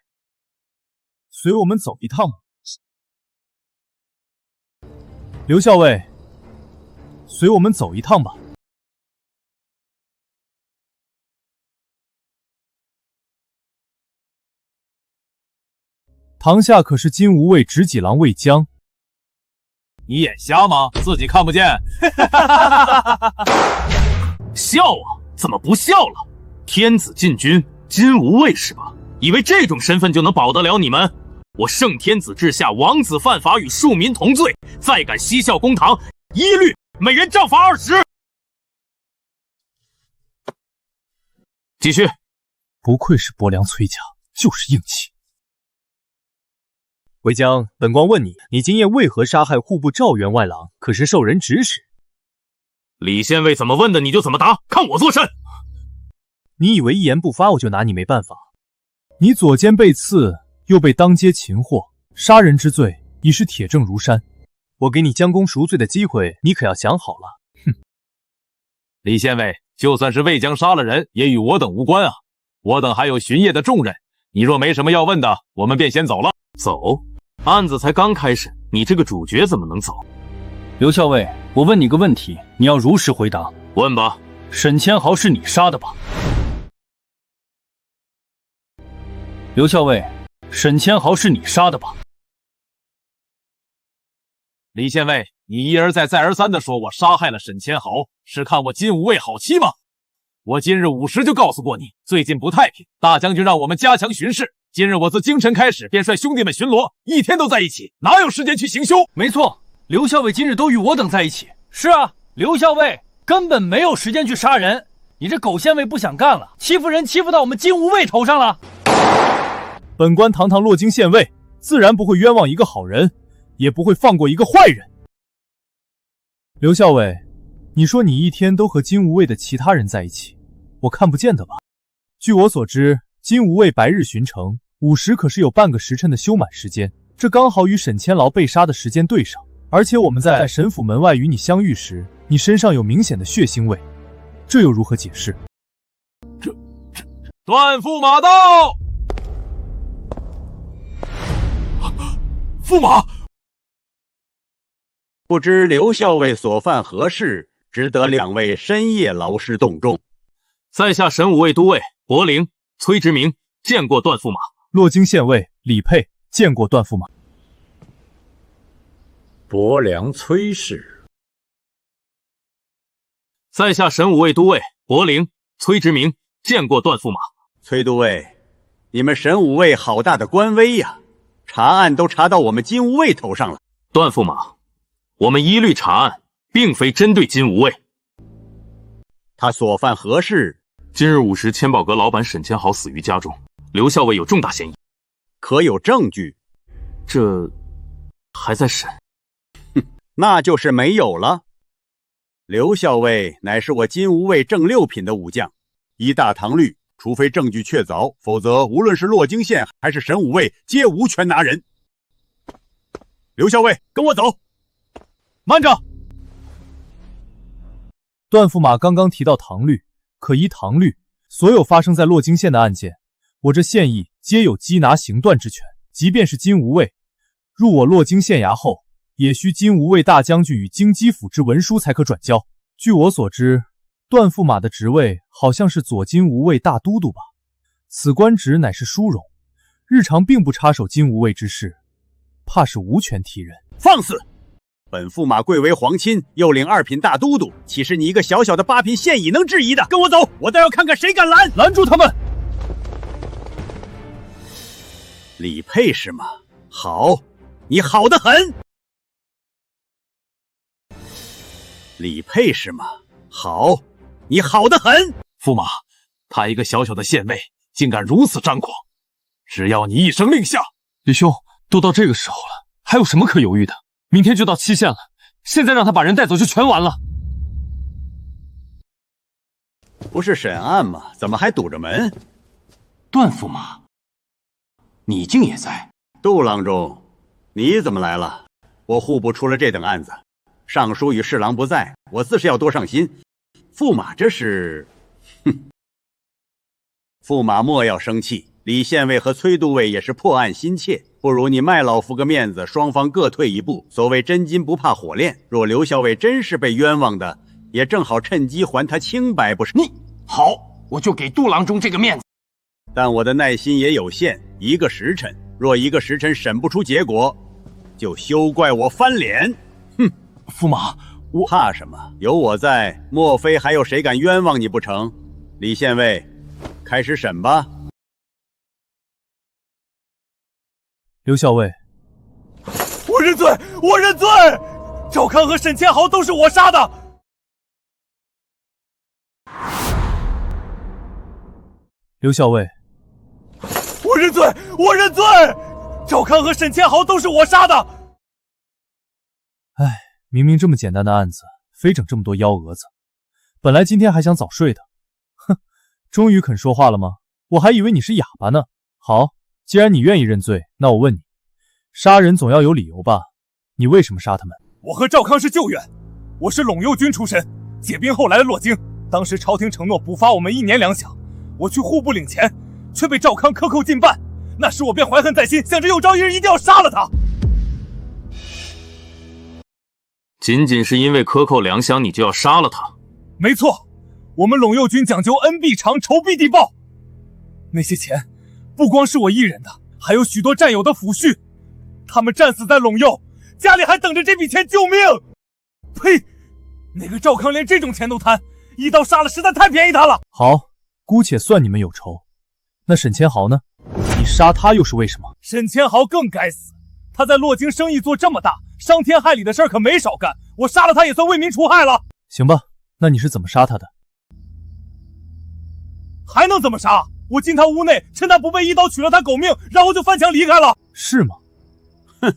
A: 随我们走一趟吧。刘校尉，随我们走一趟吧。堂下可是金吾卫执戟郎魏江？
F: 你眼瞎吗？自己看不见？笑啊？怎么不笑了？天子禁军金吾卫是吧？以为这种身份就能保得了你们？我圣天子治下，王子犯法与庶民同罪，再敢嬉笑公堂，一律每人杖罚20。继续。
A: 不愧是伯良崔家，就是硬气。魏江，本官问你，你今夜为何杀害户部赵员外郎？可是受人指使？
F: 李县尉怎么问的你就怎么答，看我作甚！
A: 你以为一言不发我就拿你没办法？你左肩被刺，又被当街擒获，杀人之罪已是铁证如山。我给你将功赎罪的机会，你可要想好了。哼！
F: 李县尉，就算是魏江杀了人，也与我等无关啊！我等还有巡夜的重任。你若没什么要问的，我们便先走了。走？案子才刚开始，你这个主角怎么能走？
D: 刘校尉，我问你个问题，你要如实回答。
F: 问吧。
D: 沈千豪是你杀的吧？刘校尉，沈千豪是你杀的吧？
F: 李县尉，你一而再再而三地说我杀害了沈千豪，是看我金吾卫好欺吗？我今日午时就告诉过你，最近不太平，大将军让我们加强巡视。今日我自清晨开始便率兄弟们巡逻，一天都在一起，哪有时间去行凶？
D: 没错，刘校尉今日都与我等在一起。是啊，刘校尉根本没有时间去杀人。你这狗县尉不想干了，欺负人欺负到我们金吾卫头上了。
A: 本官堂堂洛京县尉，自然不会冤枉一个好人，也不会放过一个坏人。刘校尉，你说你一天都和金吾卫的其他人在一起，我看不见的吧？据我所知，金吾卫白日巡城，午时可是有半个时辰的休满时间，这刚好与沈千劳被杀的时间对上。而且我们在沈府门外与你相遇时，你身上有明显的血腥味，这又如何解释？
F: 断驸马到！驸马，
H: 不知刘校尉所犯何事，值得两位深夜劳师动众？
F: 在下神武卫都尉柏陵、崔直明见过段驸马。
A: 洛京县尉李佩见过段驸马。
K: 伯良崔氏。
F: 在下神武卫都尉柏陵、崔直明见过段驸马。
H: 崔都尉，你们神武卫好大的官威呀！查案都查到我们金吾卫头上了。
F: 段驸马，我们一律查案，并非针对金吾卫。
H: 他所犯何事？
F: 今日午时，千宝阁老板沈千豪死于家中，刘校尉有重大嫌疑。
H: 可有证据？
F: 这还在审。
H: 那就是没有了。刘校尉乃是我金吾卫正六品的武将，依大唐律，除非证据确凿，否则无论是洛京县还是神武卫，皆无权拿人。刘校尉，跟我走。
A: 慢着！段驸马刚刚提到唐律，可依唐律，所有发生在洛京县的案件，我这县役皆有缉拿刑断之权。即便是金吾卫入我洛京县衙后，也需金吾卫大将军与京畿府之文书才可转交。据我所知，段驸马的职位好像是左金吾卫大都督吧？此官职乃是殊荣，日常并不插手金吾卫之事，怕是无权提任。
H: 放肆！本驸马贵为皇亲，又领2品大都督，岂是你一个小小的8品县尹能质疑的？跟我走，我倒要看看谁敢拦！
A: 拦住他们！
H: 李佩是吗？好，你好得很。李佩是吗？好，你好得很。
J: 驸马，他一个小小的县尉，竟敢如此张狂！只要你一声令下，李兄，都到这个时候了，还有什么可犹豫的？明天就到期限了，现在让他把人带走就全完了。
H: 不是审案吗？怎么还堵着门？
B: 段驸马，你竟也在？
H: 杜郎中，你怎么来了？我户部出了这等案子，尚书与侍郎不在，我自是要多上心。驸马这是……哼！驸马莫要生气，李县尉和崔都尉也是破案心切，不如你卖老夫个面子，双方各退一步。所谓真金不怕火炼，若刘校尉真是被冤枉的，也正好趁机还他清白，不是？
B: 你好，我就给杜郎中这个面子。
H: 但我的耐心也有限，1个时辰，若1个时辰审不出结果，就休怪我翻脸。哼！
J: 驸马，
H: 我怕什么？有我在，莫非还有谁敢冤枉你不成？李县尉，开始审吧。
A: 刘校尉，
J: 我认罪，我认罪！赵康和沈千豪都是我杀的。
A: 刘校尉，
J: 我认罪，我认罪！赵康和沈千豪都是我杀的。
A: 唉，明明这么简单的案子，非整这么多幺蛾子。本来今天还想早睡的，哼，终于肯说话了吗？我还以为你是哑巴呢。好，既然你愿意认罪，那我问你，杀人总要有理由吧？你为什么杀他们？
J: 我和赵康是旧怨，我是陇右军出身，解兵后来了洛京，当时朝廷承诺补发我们1年粮饷，我去户部领钱，却被赵康克扣进半。那时我便怀恨在心，想着有朝一日一定要杀了他。
F: 仅仅是因为克扣粮饷，你就要杀了他？
J: 没错，我们陇右军讲究恩必偿，仇必地报。那些钱不光是我一人的，还有许多战友的抚恤，他们战死在陇右，家里还等着这笔钱救命。呸！那个赵康连这种钱都贪，一刀杀了实在太便宜他了。
A: 好，姑且算你们有仇。那沈千豪呢？你杀他又是为什么？
J: 沈千豪更该死，他在洛京生意做这么大，伤天害理的事儿可没少干，我杀了他也算为民除害了。
A: 行吧，那你是怎么杀他的？
J: 还能怎么杀？我进他屋内，趁他不备一刀取了他狗命，然后就翻墙离开了。
A: 是吗？
H: 哼，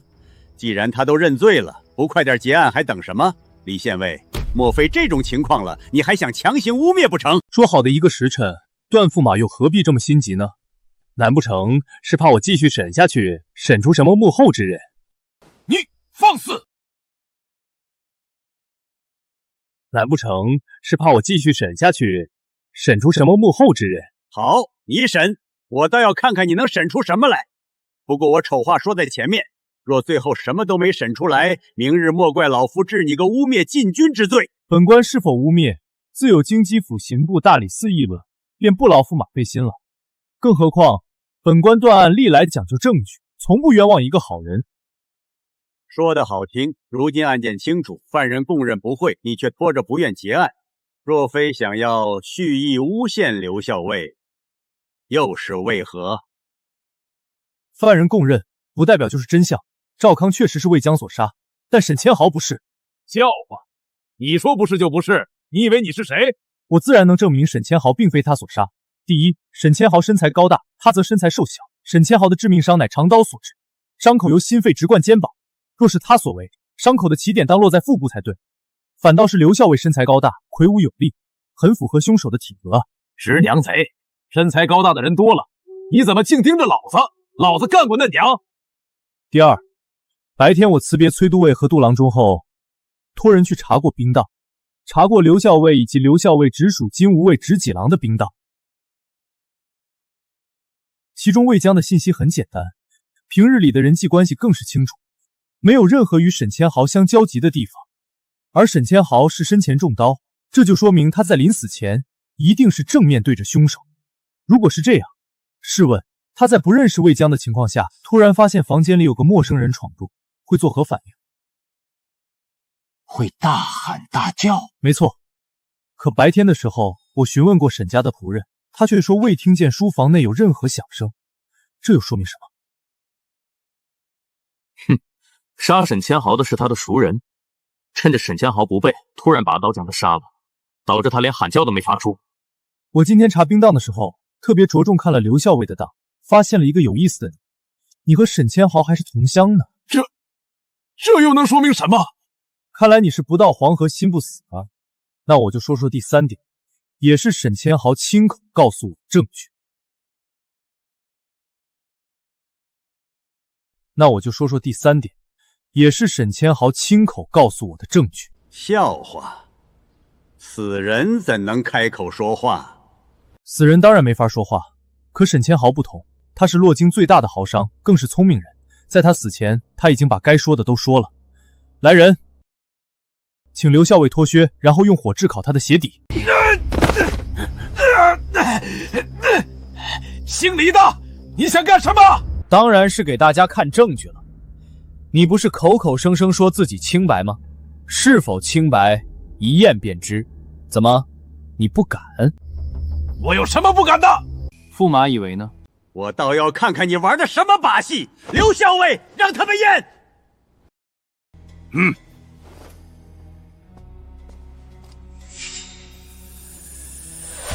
H: 既然他都认罪了，不快点结案还等什么？李县尉，莫非这种情况了，你还想强行污蔑不成？
A: 说好的1个时辰，段驸马又何必这么心急呢？难不成是怕我继续审下去，审出什么幕后之人？
J: 你放肆！
A: 难不成是怕我继续审下去，审出什么幕后之人？
H: 好，你审，我倒要看看你能审出什么来。不过我丑话说在前面，若最后什么都没审出来，明日莫怪老夫治你个污蔑禁军之罪。
A: 本官是否污蔑，自有京畿府刑部大理寺议论，便不劳驸马费心了。更何况，本官断案历来讲究证据，从不冤枉一个好人。
H: 说得好听，如今案件清楚，犯人供认不讳，你却拖着不愿结案，若非想要蓄意诬陷刘校尉，又是为何？
A: 犯人供认，不代表就是真相。赵康确实是魏江所杀，但沈千豪不是。
J: 笑话！你说不是就不是，你以为你是谁？
A: 我自然能证明沈千豪并非他所杀。第一，沈千豪身材高大，他则身材瘦小。沈千豪的致命伤乃长刀所致，伤口由心肺直贯肩膀，若是他所为，伤口的起点当落在腹部才对。反倒是刘校尉身材高大，魁梧有力，很符合凶手的体格。
J: 直娘贼，身材高大的人多了，你怎么净盯着老子？老子干过嫩娘。
A: 第二，白天我辞别崔都尉和杜郎中后，托人去查过兵档，查过刘校尉以及刘校尉直属金吾卫直戟郎的兵档。其中魏江的信息很简单，平日里的人际关系更是清楚。没有任何与沈千豪相交集的地方。而沈千豪是身前中刀，这就说明他在临死前一定是正面对着凶手。如果是这样，试问他在不认识魏江的情况下，突然发现房间里有个陌生人闯入，会作何反应？
B: 会大喊大叫。
A: 没错，可白天的时候，我询问过沈家的仆人，他却说未听见书房内有任何响声，这又说明什么？
F: 哼，杀沈千豪的是他的熟人，趁着沈千豪不备，突然拔刀将他杀了，导致他连喊叫都没发出。
A: 我今天查兵档的时候，特别着重看了刘校尉的档，发现了一个有意思的你和沈千豪还是同乡呢。
J: 这又能说明什么？
A: 看来你是不到黄河心不死啊。那我就说说第3点，也是沈千豪亲口告诉我的证据。
H: 笑话，死人怎能开口说话？
A: 死人当然没法说话，可沈千豪不同，他是洛京最大的豪商，更是聪明人。在他死前，他已经把该说的都说了。来人，请刘校尉脱靴，然后用火炙烤他的鞋底。
J: 姓李的，你想干什么？
A: 当然是给大家看证据了。你不是口口声声说自己清白吗？是否清白，一验便知。怎么，你不敢？
J: 我有什么不敢的？
C: 驸马以为呢？
H: 我倒要看看你玩的什么把戏！刘校尉，让他们验。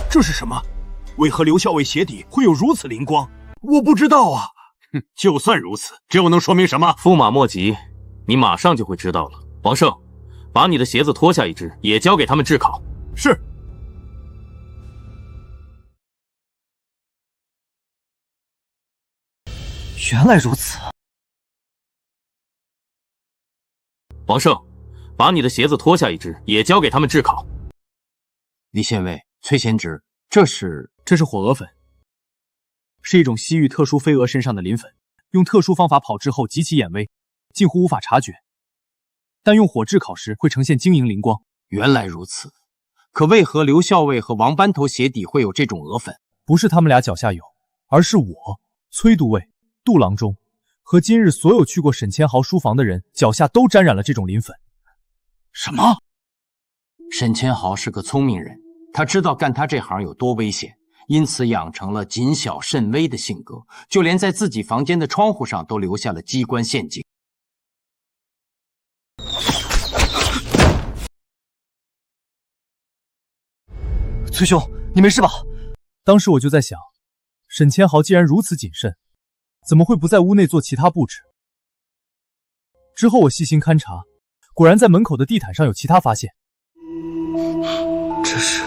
J: 这是什么？为何刘校尉鞋底会有如此灵光？我不知道啊。
H: 就算如此，这又能说明什么？
F: 驸马莫急，你马上就会知道了。王胜，把你的鞋子脱下一只，也交给他们炙烤。
J: 是。
D: 原来如此。
F: 王胜，把你的鞋子脱下一只，也交给他们炙烤。
B: 李县尉、崔贤侄，这是
A: 火鹅粉，是一种西域特殊飞蛾身上的磷粉，用特殊方法炮制后极其眼微，近乎无法察觉，但用火炙烤时会呈现晶莹灵光。
B: 原来如此，可为何刘校尉和王班头鞋底会有这种鹅粉？
A: 不是他们俩脚下有，而是我、崔都尉、杜郎中和今日所有去过沈千豪书房的人脚下都沾染了这种磷粉。
D: 什么？
B: 沈千豪是个聪明人，他知道干他这行有多危险，因此养成了谨小慎微的性格，就连在自己房间的窗户上都留下了机关陷阱。
D: 崔兄，你没事吧？
A: 当时我就在想，沈千豪既然如此谨慎，怎么会不在屋内做其他布置？之后我细心勘察，果然在门口的地毯上有其他发现。
D: 这是……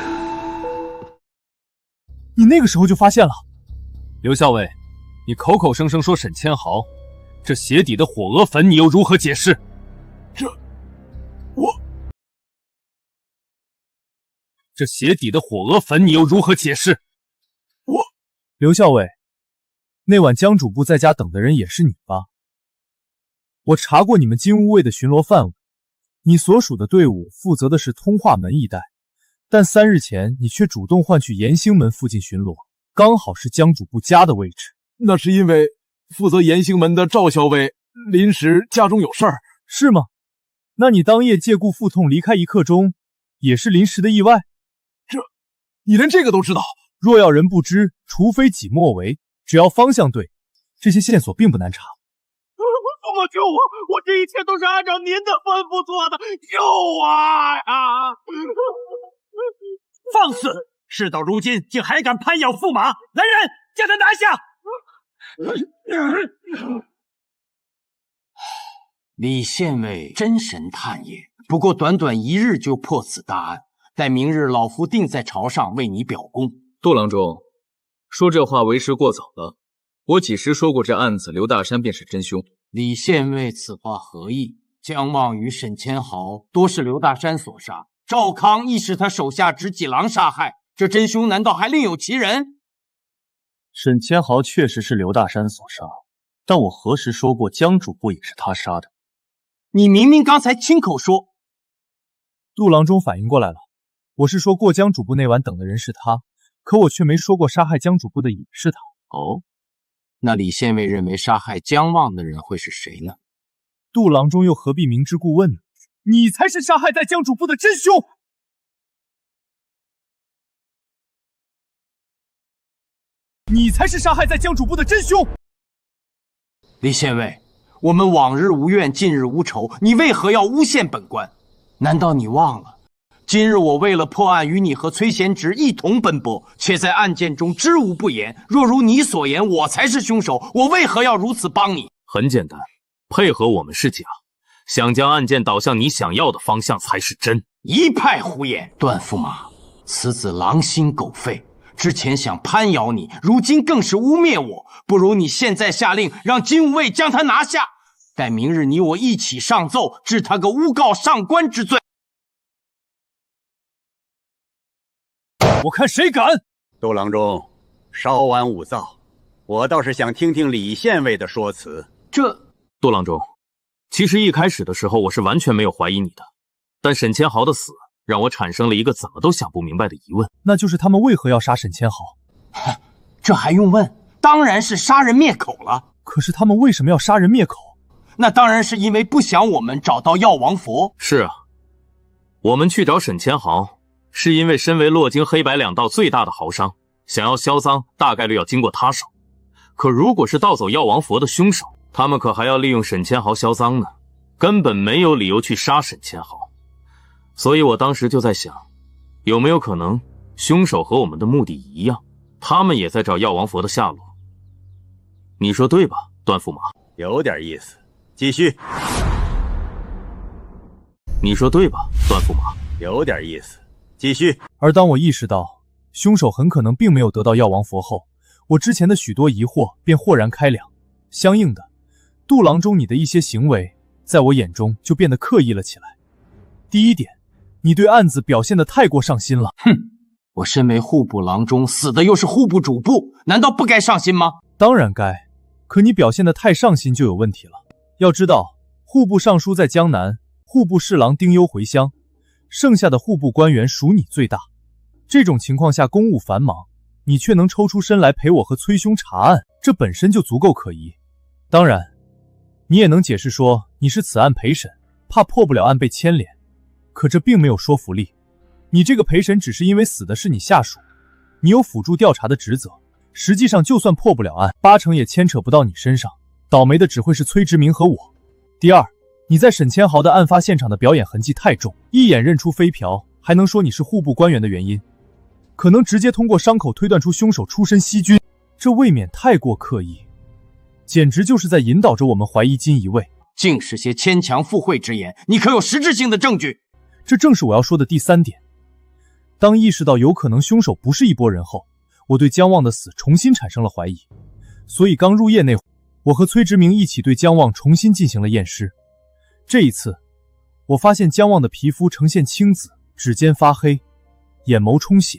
A: 你那个时候就发现了？刘校尉，你口口声声说沈千豪，这鞋底的火鹅粉你又如何解释？这鞋底的火鹅粉你又如何解释？刘校尉，那晚江主簿在家等的人也是你吧？我查过你们金乌卫的巡逻范围，你所属的队伍负责的是通化门一带，但3日前你却主动换去延兴门附近巡逻，刚好是江主簿家的位置。
J: 那是因为负责延兴门的赵校尉临时家中有事儿，
A: 是吗？那你当夜借故腹痛离开一刻钟，也是临时的意外？
J: 你连这个都知道？
A: 若要人不知，除非己莫为。只要方向对，这些线索并不难查。
J: 驸马救我！我这一切都是按照您的吩咐做的，救我呀！
H: 放肆！事到如今，竟还敢攀咬驸马！来人，将他拿下！
B: 李县尉真神探也，不过短短1日就破此大案。待明日老夫定在朝上为你表功。
E: 杜郎中，说这话为时过早了。我几时说过这案子刘大山便是真凶？
B: 李县尉此话何意？江望与沈千豪多是刘大山所杀，赵康亦是他手下执戟郎杀害，这真凶难道还另有其人？
A: 沈千豪确实是刘大山所杀，但我何时说过江主簿也是他杀的？
B: 你明明刚才亲口说。
A: 杜郎中反应过来了，我是说过江主簿那晚等的人是他，可我却没说过杀害江主簿的也是他。
B: 哦，那李县尉认为杀害江望的人会是谁呢？
A: 杜郎中又何必明知故问呢？你才是杀害在江主簿的真凶！你才是杀害在江主簿的真凶！
B: 李县尉，我们往日无怨，近日无仇，你为何要诬陷本官？难道你忘了，今日我为了破案，与你和崔贤侄一同奔波，却在案件中知无不言。若如你所言，我才是凶手，我为何要如此帮你？
F: 很简单，配合我们是假，想将案件导向你想要的方向才是真。
B: 一派胡言！段驸马，此子狼心狗肺，之前想攀咬你，如今更是污蔑我。不如你现在下令，让金吾卫将他拿下，待明日你我一起上奏，治他个诬告上官之罪。
A: 我看谁敢！
H: 杜郎中，稍安勿躁，我倒是想听听李县尉的说辞。
F: 杜郎中，其实一开始的时候我是完全没有怀疑你的，但沈千豪的死让我产生了一个怎么都想不明白的疑问，
A: 那就是他们为何要杀沈千豪？
B: 这还用问？当然是杀人灭口了。
A: 可是他们为什么要杀人灭口？
B: 那当然是因为不想我们找到药王佛。
F: 是啊，我们去找沈千豪，是因为身为洛京黑白两道最大的豪商，想要销赃大概率要经过他手。可如果是盗走药王佛的凶手，他们可还要利用沈千豪销赃呢，根本没有理由去杀沈千豪。所以我当时就在想，有没有可能凶手和我们的目的一样，他们也在找药王佛的下落？你说对吧，段驸马？
H: 有点意思，继续。
F: 你说对吧，段驸马？
H: 有点意思，继续。
A: 而当我意识到凶手很可能并没有得到药王佛后，我之前的许多疑惑便豁然开朗。相应的，杜郎中你的一些行为在我眼中就变得刻意了起来。第一点，你对案子表现得太过上心了。
B: 哼，我身为户部郎中，死的又是户部主簿，难道不该上心吗？
A: 当然该，可你表现得太上心就有问题了。要知道，户部尚书在江南，户部侍郎丁忧回乡，剩下的户部官员属你最大。这种情况下公务繁忙，你却能抽出身来陪我和崔兄查案，这本身就足够可疑。当然，你也能解释说你是此案陪审，怕破不了案被牵连，可这并没有说服力。你这个陪审只是因为死的是你下属，你有辅助调查的职责，实际上就算破不了案，8成也牵扯不到你身上，倒霉的只会是崔直明和我。第二，你在沈千豪的案发现场的表演痕迹太重，一眼认出飞瓢，还能说你是户部官员的原因，可能直接通过伤口推断出凶手出身西军，这未免太过刻意，简直就是在引导着我们怀疑金一卫。
B: 竟是些牵强附会之言，你可有实质性的证据？
A: 这正是我要说的第三点。当意识到有可能凶手不是一拨人后，我对江望的死重新产生了怀疑。所以刚入夜那会，我和崔直明一起对江望重新进行了验尸。这一次，我发现江望的皮肤呈现青紫，指尖发黑，眼眸充血，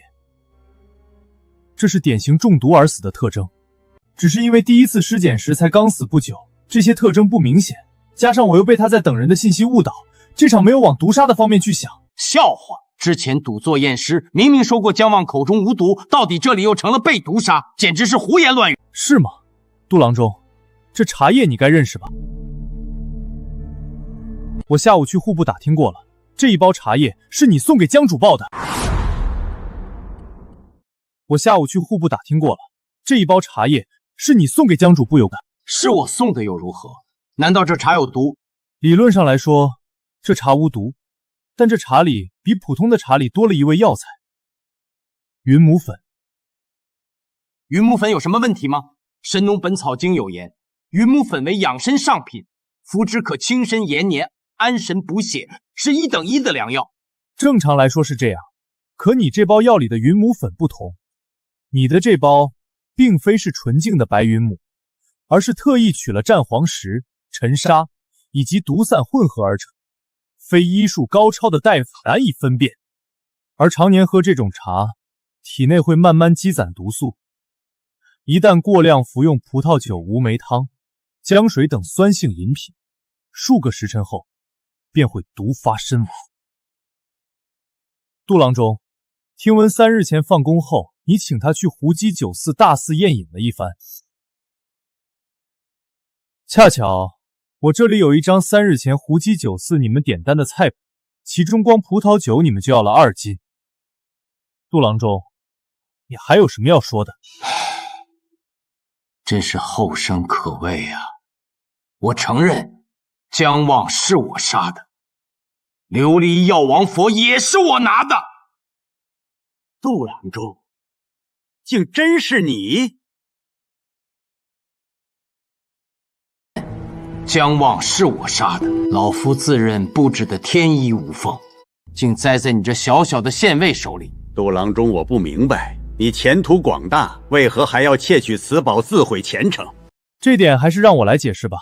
A: 这是典型中毒而死的特征。只是因为第一次尸检时才刚死不久，这些特征不明显，加上我又被他在等人的信息误导，这场没有往毒杀的方面去想。
B: 笑话！之前赌座验尸，明明说过江望口中无毒，到底这里又成了被毒杀，简直是胡言乱语。
A: 是吗？杜郎中，这茶叶你该认识吧？我下午去户部打听过了，这一包茶叶是你送给江主报的。我下午去户部打听过了，这一包茶叶是你送给江主部有的。
B: 是我送的又如何？难道这茶有毒？
A: 理论上来说，这茶无毒，但这茶里比普通的茶里多了一味药材——云母粉。
B: 云母粉有什么问题吗？《神农本草经》有言，云母粉为养生上品，服之可轻身延年、安神补血，是1等1的良药。
A: 正常来说是这样，可你这包药里的云母粉不同，你的这包并非是纯净的白云母，而是特意取了战黄石、沉沙以及毒散混合而成，非医术高超的大夫难以分辨。而常年喝这种茶，体内会慢慢积攒毒素，一旦过量服用葡萄酒、乌梅汤、姜水等酸性饮品，数个时辰后，便会毒发身亡。杜郎中，听闻3日前放工后，你请他去胡姬酒肆大肆宴饮了一番。恰巧我这里有一张3日前胡姬酒肆你们点单的菜谱，其中光葡萄酒你们就要了2斤。杜郎中，你还有什么要说的？
B: 真是后生可畏啊！我承认，姜望是我杀的，琉璃药王佛也是我拿的。
H: 杜郎中，竟真是你！
B: 姜望是我杀的，老夫自认布置的天衣无缝，竟栽在你这小小的县尉手里。
H: 杜郎中，我不明白，你前途广大，为何还要窃取此宝，自毁前程？
A: 这点还是让我来解释吧。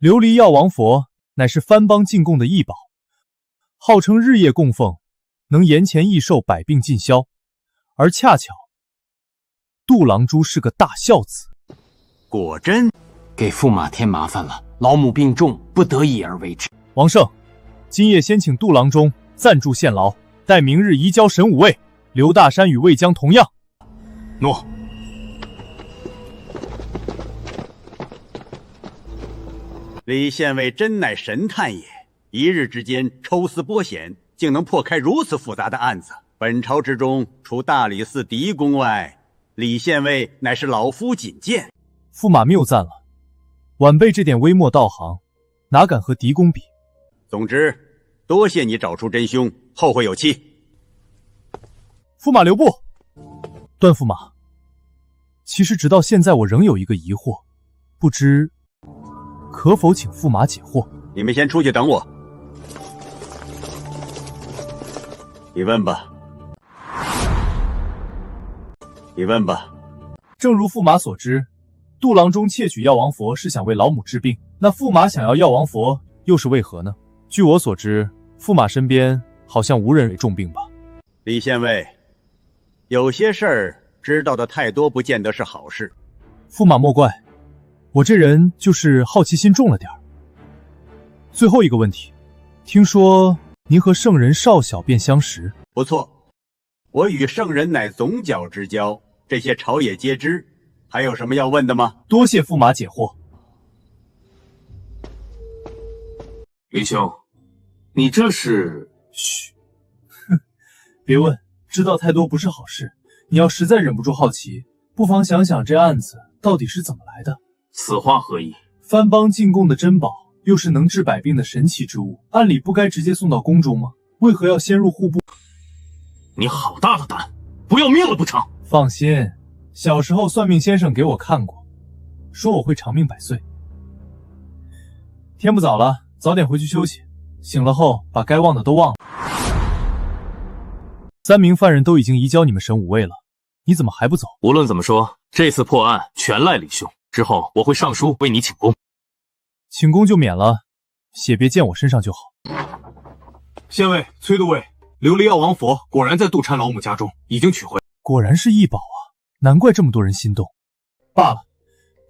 A: 琉璃药王佛乃是番邦进贡的异宝，号称日夜供奉，能延前益寿，百病尽消。而恰巧杜郎珠是个大孝子，
H: 果真
B: 给驸马添麻烦了。老母病重，不得已而为之。
A: 王胜，今夜先请杜郎中暂住县牢，待明日移交神武卫。刘大山与魏江同样。
H: 诺。李县尉真乃神探也，一日之间抽丝剥茧，竟能破开如此复杂的案子。本朝之中，除大理寺狄公外，李县尉乃是老夫仅见。
A: 驸马谬赞了，晚辈这点微末道行，哪敢和狄公比？
H: 总之，多谢你找出真凶，后会有期。
A: 驸马留步。段驸马，其实直到现在我仍有一个疑惑，不知可否请驸马解惑？
H: 你们先出去等我。你问吧。你问吧。
A: 正如驸马所知，杜郎中窃取药王佛是想为老母治病，那驸马想要药王佛又是为何呢？据我所知，驸马身边好像无人为重病吧？
H: 李县尉，有些事儿知道的太多，不见得是好事。
A: 驸马莫怪，我这人就是好奇心重了点儿。最后一个问题，听说您和圣人少小便相识？
H: 不错，我与圣人乃总角之交，这些朝野皆知。还有什么要问的吗？
A: 多谢驸马解惑。
F: 云兄，你这是……
A: 嘘，哼，别问，知道太多不是好事。你要实在忍不住好奇，不妨想想这案子到底是怎么来的。
F: 此话何意？
A: 番邦进贡的珍宝，又是能治百病的神奇之物，按理不该直接送到宫中吗？为何要先入户部？
F: 你好大的胆，不要命了不成？
A: 放心，小时候算命先生给我看过，说我会长命百岁。天不早了，早点回去休息，醒了后把该忘的都忘了。3名犯人都已经移交你们神武卫了，你怎么还不走？
F: 无论怎么说，这次破案全赖李兄。之后我会上书为你请功。
A: 请功就免了，血别溅我身上就好。
J: 县尉、崔都尉，琉璃药王佛果然在杜禅老母家中，已经取回。
A: 果然是异宝啊，难怪这么多人心动。罢了，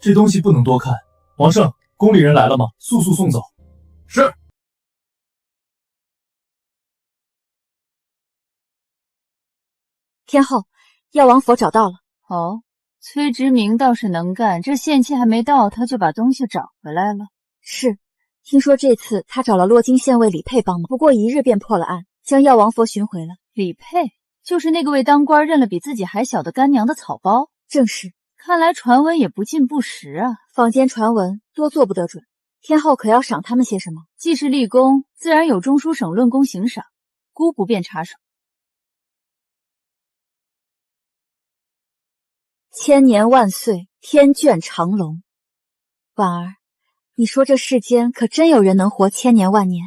A: 这东西不能多看。王胜，宫里人来了吗？速速送走。
J: 是。
L: 天后，药王佛找到了。
M: 哦，崔直明倒是能干，这限期还没到，他就把东西找回来了。
L: 是，听说这次他找了洛京县尉李佩帮忙，不过1日便破了案，将药王佛寻回了。
M: 李佩，就是那个为当官认了比自己还小的干娘的草包？
L: 正是。
M: 看来传闻也不尽不实啊。
L: 坊间传闻多做不得准，天后可要赏他们些什么？
M: 既是立功，自然有中书省论功行赏，姑不便插手。
L: 千年万岁，天眷长龙。婉儿，你说这世间可真有人能活千年万年？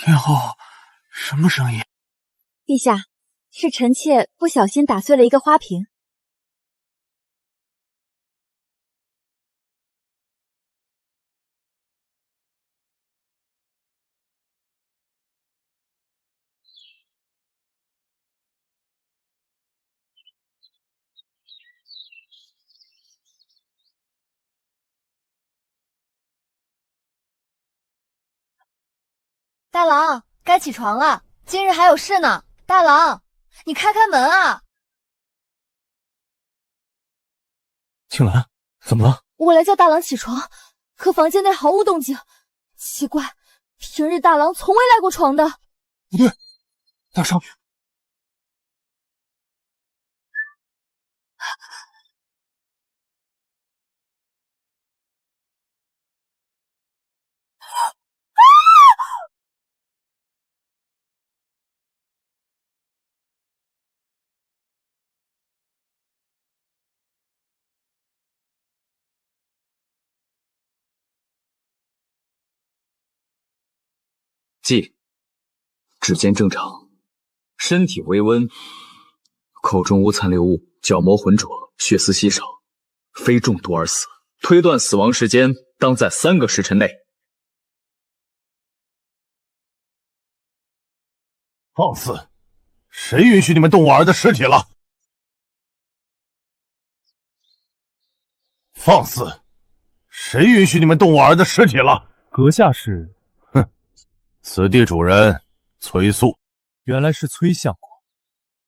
D: 天后，什么声音？
L: 陛下，是臣妾不小心打碎了一个花瓶。
I: 大郎，该起床了，今日还有事呢。大郎，你开开门啊！
J: 青兰，怎么了？
I: 我来叫大郎起床，可房间内毫无动静。奇怪，平日大郎从未赖过床的。
J: 不对，大少爷。
E: 记，指尖正常，身体微温，口中无残留物，角膜浑浊，血丝稀少，非中毒而死。推断死亡时间当在3个时辰内。
G: 放肆！谁允许你们动我儿的尸体了？放肆！谁允许你们动我儿的尸体了？
A: 阁下是？
G: 哼，此地主人崔素。
A: 原来是崔相国，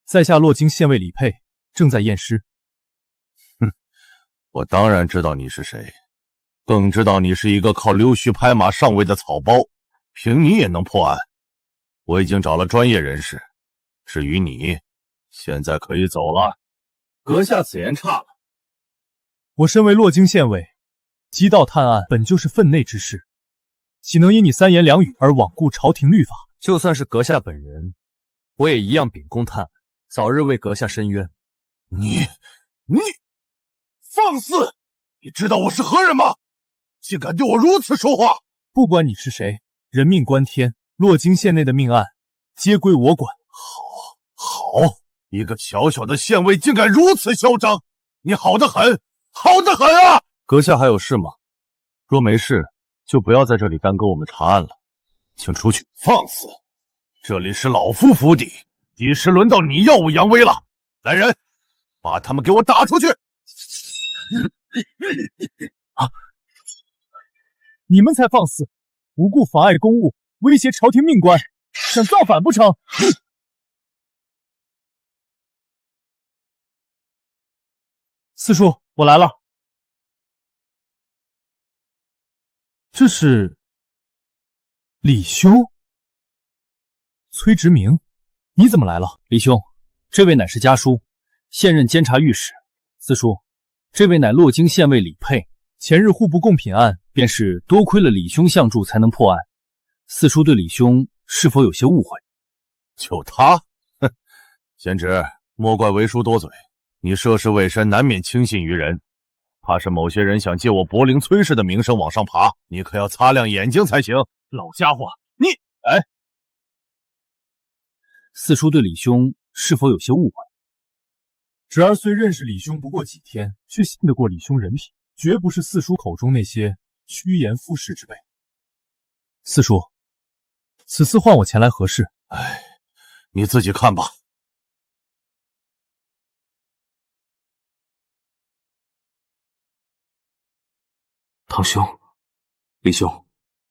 A: 在下洛京县尉李佩，正在验尸。
G: 哼，我当然知道你是谁，更知道你是一个靠溜须拍马上位的草包，凭你也能破案。我已经找了专业人士，至于你，现在可以走了。
J: 阁下此言差了。
A: 我身为洛京县尉，缉盗探案本就是分内之事，岂能因你3言2语而罔顾朝廷律法？
J: 就算是阁下本人，我也一样秉公探案，早日为阁下伸冤。
G: 你放肆！你知道我是何人吗？竟敢对我如此说话！
A: 不管你是谁，人命关天，洛京县内的命案皆归我管。
G: 好，一个小小的县尉竟敢如此嚣张，你好得很，好得很啊！
J: 阁下还有事吗？若没事，就不要在这里耽搁我们查案了，请出去。
G: 放肆！这里是老夫府邸，几时轮到你耀武扬威了？来人，把他们给我打出去！
A: 啊！你们才放肆，无故妨碍公务，威胁朝廷命官，想造反不成？四叔，我来了。这是李兄，崔直明，你怎么来了？
D: 李兄，这位乃是家书，现任监察御史。四叔，这位乃洛京县尉李佩。
A: 前日户部贡品案，
D: 便是多亏了李兄相助才能破案。四叔对李兄是否有些误会？
G: 就他，哼！贤侄，莫怪为叔多嘴。你涉世未深，难免轻信于人，怕是某些人想借我柏林崔氏的名声往上爬，你可要擦亮眼睛才行。
A: 老家伙，你……哎，
D: 四叔对李兄是否有些误会？
A: 侄儿虽认识李兄不过几天，却信得过李兄人品，绝不是四叔口中那些趋炎附势之辈。四叔，此次唤我前来何事？
G: 哎，你自己看吧。
F: 堂兄，李兄，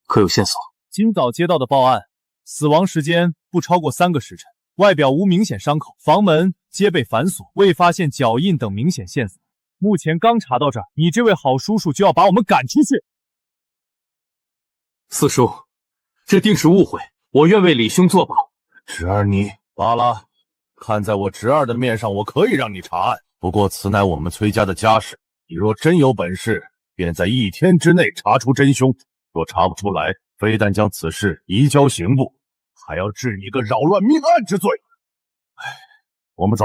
F: 可有线索？
A: 今早接到的报案，死亡时间不超过3个时辰，外表无明显伤口，房门皆被反锁，未发现脚印等明显线索。目前刚查到这儿，你这位好叔叔就要把我们赶出去。
F: 四叔，这定是误会，我愿为李兄作保。
G: 侄儿你罢了，看在我侄儿的面上，我可以让你查案。不过此乃我们崔家的家事，你若真有本事，便在1天之内查出真凶。若查不出来，非但将此事移交刑部，还要治你个扰乱命案之罪。哎，我们走。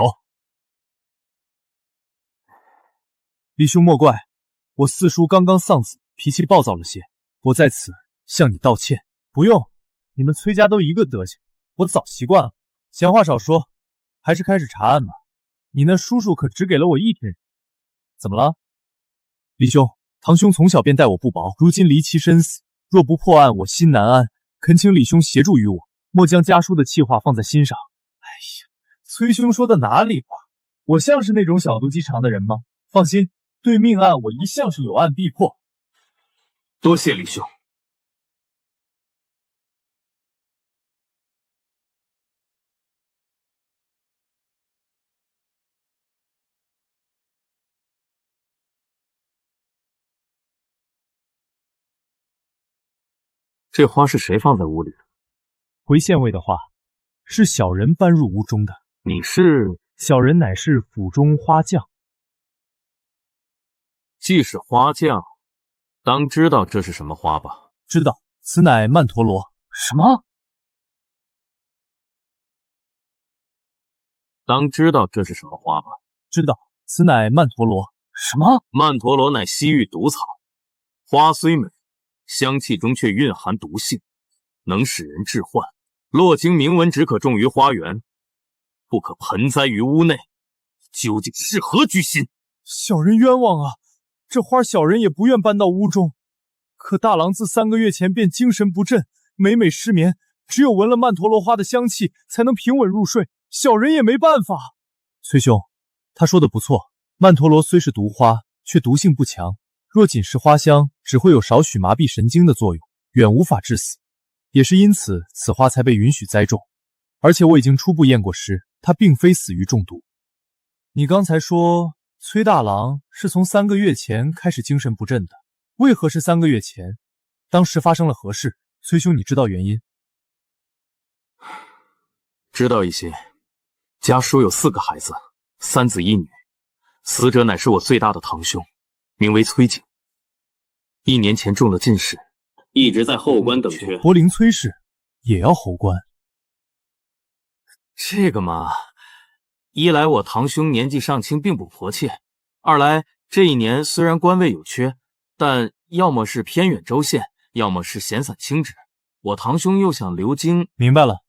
A: 李兄莫怪，我四叔刚刚丧死，脾气暴躁了些，我在此向你道歉。不用，你们崔家都一个德行，我早习惯了。闲话少说，还是开始查案吧。你那叔叔可只给了我1天。怎么了？李兄，堂兄从小便待我不薄，如今离其身死，若不破案，我心难安。恳请李兄协助于我，莫将家书的气话放在心上。哎呀，崔兄说的哪里话？我像是那种小肚鸡肠的人吗？放心，对命案我一向是有案必破。
F: 多谢李兄。这花是谁放在屋里的？
A: 回县尉的话，是小人搬入屋中的。
F: 你是？
A: 小人乃是府中花匠。
F: 既是花匠，当知道这是什么花吧？
A: 知道，此乃曼陀罗。
J: 什么？
F: 当知道这是什么花吧？
A: 知道，此乃曼陀罗。
J: 什么？
F: 曼陀罗乃西域毒草，花虽美，香气中却蕴含毒性，能使人致幻。洛经明文只可种于花园，不可盆栽于屋内，究竟是何居心？
A: 小人冤枉啊！这花小人也不愿搬到屋中，可大郎自3个月前便精神不振，每每失眠，只有闻了曼陀罗花的香气才能平稳入睡，小人也没办法。崔兄，他说的不错，曼陀罗虽是毒花，却毒性不强，若仅是花香，只会有少许麻痹神经的作用，远无法致死。也是因此，此花才被允许栽种。而且我已经初步验过尸，他并非死于中毒。你刚才说崔大郎是从3个月前开始精神不振的，为何是3个月前？当时发生了何事？崔兄，你知道原因？
F: 知道一些。家书有4个孩子，3子1女，死者乃是我最大的堂兄，名为崔景。1年前中了进士，一直在后官等缺。
A: 柏林崔氏也要侯官？
F: 这个嘛，一来我堂兄年纪尚轻，并不迫切；二来这1年虽然官位有缺，但要么是偏远州县，要么是闲散清职。我堂兄又想留京。
A: 明白了，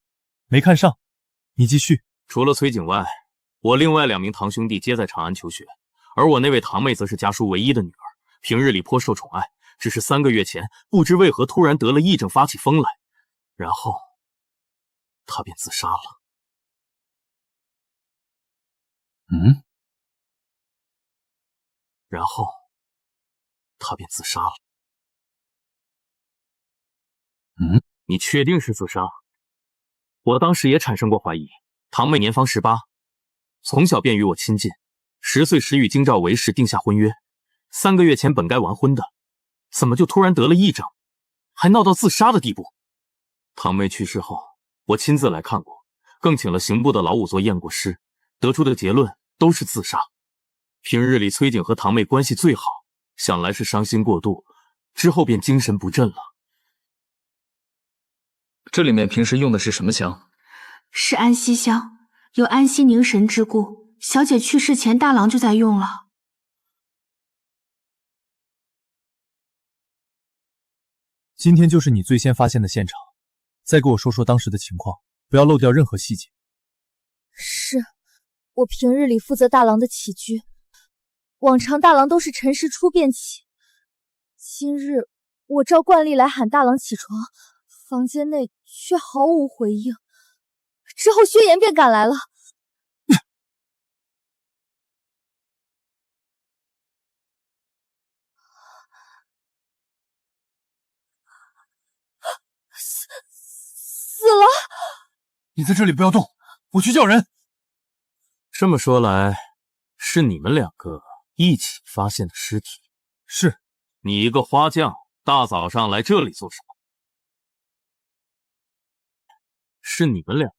A: 没看上。你继续。
F: 除了崔景外，我另外2名堂兄弟皆在长安求学，而我那位堂妹则是家叔唯一的女儿，平日里颇受宠爱。只是3个月前，不知为何突然得了癔症，发起疯来，然后她便自杀了。然后她便自杀了。你确定是自杀？我当时也产生过怀疑。堂妹年方18，从小便与我亲近，10岁时与京兆为氏定下婚约，3个月前本该完婚的，怎么就突然得了癔症，还闹到自杀的地步？堂妹去世后，我亲自来看过，更请了刑部的老仵作验过尸，得出的结论都是自杀。平日里崔景和堂妹关系最好，想来是伤心过度，之后便精神不振了。
E: 这里面平时用的是什么香？
N: 是安息香，有安息凝神之故。小姐去世前，大郎就在用了。
A: 今天就是你最先发现的现场，再给我说说当时的情况，不要漏掉任何细节。
I: 是，我平日里负责大郎的起居，往常大郎都是辰时初便起，今日我照惯例来喊大郎起床，房间内却毫无回应。之后薛岩便赶来了。死了！
J: 你在这里不要动，我去叫人。
F: 这么说来，是你们2个一起发现的尸体？
A: 是。
F: 你一个花匠，大早上来这里做什么？是你们2个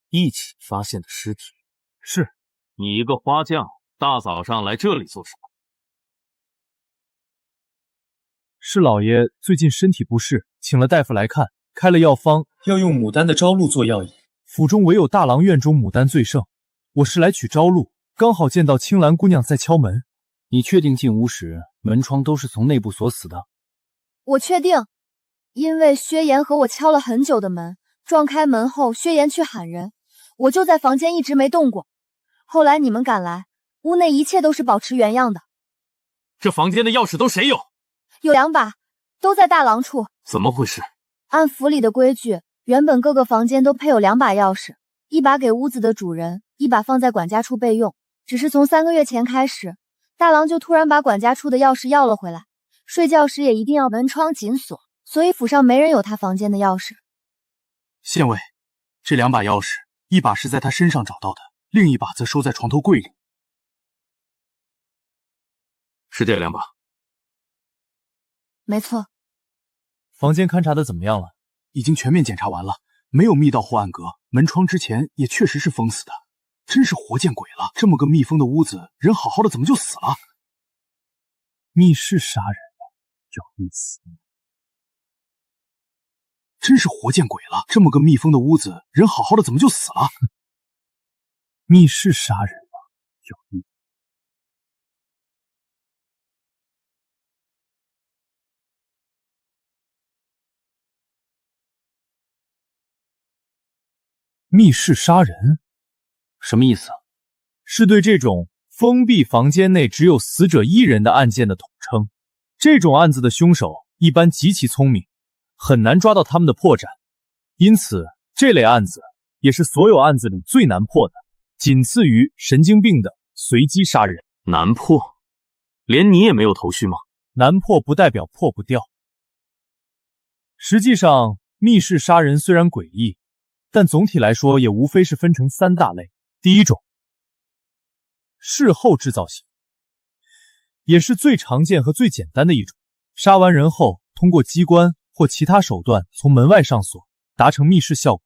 F: 一起发现的尸体？
A: 是。
F: 你一个花匠，大早上来这里做什么？
A: 是老爷最近身体不适，请了大夫来看，开了药方，要用牡丹的朝露做药引。府中唯有大郎院中牡丹最盛，我是来取朝露，刚好见到青兰姑娘在敲门。
D: 你确定进屋时门窗都是从内部锁死的？
I: 我确定，因为薛岩和我敲了很久的门，撞开门后，薛岩去喊人，我就在房间一直没动过。后来你们赶来，屋内一切都是保持原样的。
F: 这房间的钥匙都谁有？
I: 有2把，都在大郎处。
F: 怎么回事？
I: 按府里的规矩，原本各个房间都配有2把钥匙，一把给屋子的主人，一把放在管家处备用。只是从3个月前开始，大郎就突然把管家处的钥匙要了回来，睡觉时也一定要门窗紧锁，所以府上没人有他房间的钥匙。
J: 县尉，这2把钥匙，一把是在他身上找到的，另一把则收在床头柜里。
F: 是这2把？
I: 没错。
A: 房间勘察的怎么样了？
J: 已经全面检查完了，没有密道或暗格，门窗之前也确实是封死的。真是活见鬼了！这么个密封的屋子，人好好的怎么就死了？
A: 密室杀人有意思。
J: 真是活见鬼了！这么个密封的屋子，人好好的怎么就死了？
A: 密室杀人有意思。密室杀人
J: 什么意思？
A: 是对这种封闭房间内只有死者一人的案件的统称。这种案子的凶手一般极其聪明，很难抓到他们的破绽，因此这类案子也是所有案子里最难破的，仅次于神经病的随机杀人。
F: 难破？连你也没有头绪吗？
A: 难破不代表破不掉。实际上，密室杀人虽然诡异，但总体来说也无非是分成3大类。第一种，事后制造型，也是最常见和最简单的一种。杀完人后，通过机关或其他手段从门外上锁，达成密室效果。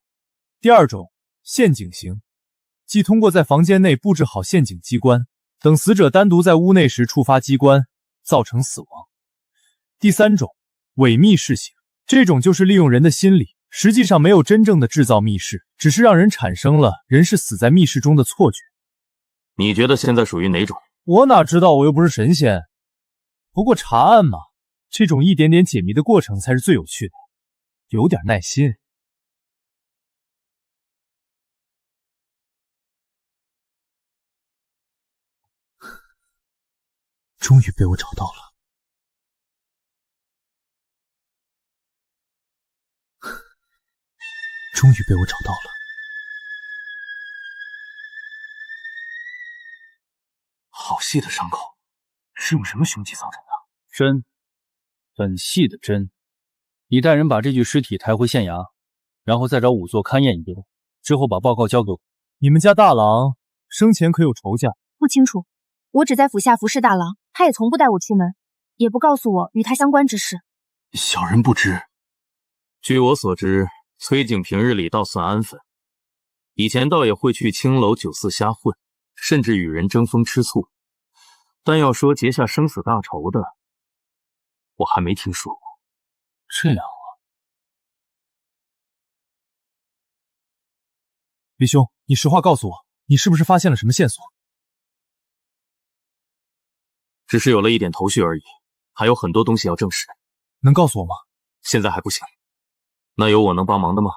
A: 第二种，陷阱型，即通过在房间内布置好陷阱机关，等死者单独在屋内时触发机关，造成死亡。第三种，伪密室型，这种就是利用人的心理，实际上没有真正的制造密室，只是让人产生了人是死在密室中的错觉。
F: 你觉得现在属于哪种？
A: 我哪知道，我又不是神仙。不过查案嘛，这种一点点解谜的过程才是最有趣的，有点耐心。终于被我找到了。终于被我找到了。
J: 好细的伤口，是用什么凶器造成的？
D: 针，很细的针。你带人把这具尸体抬回县衙，然后再找仵作勘验一遍，之后把报告交给我。
A: 你们家大郎生前可有仇家？
O: 不清楚，我只在府下服侍大郎，他也从不带我出门，也不告诉我与他相关之事。
J: 小人不知。
F: 据我所知，崔景平日里倒算安分，以前倒也会去青楼酒肆瞎混，甚至与人争风吃醋。但要说结下生死大仇的，我还没听说过。
J: 这样啊。
A: 李兄，你实话告诉我，你是不是发现了什么线索？
F: 只是有了一点头绪而已，还有很多东西要证实。
A: 能告诉我吗？
F: 现在还不行。那有我能帮忙的吗？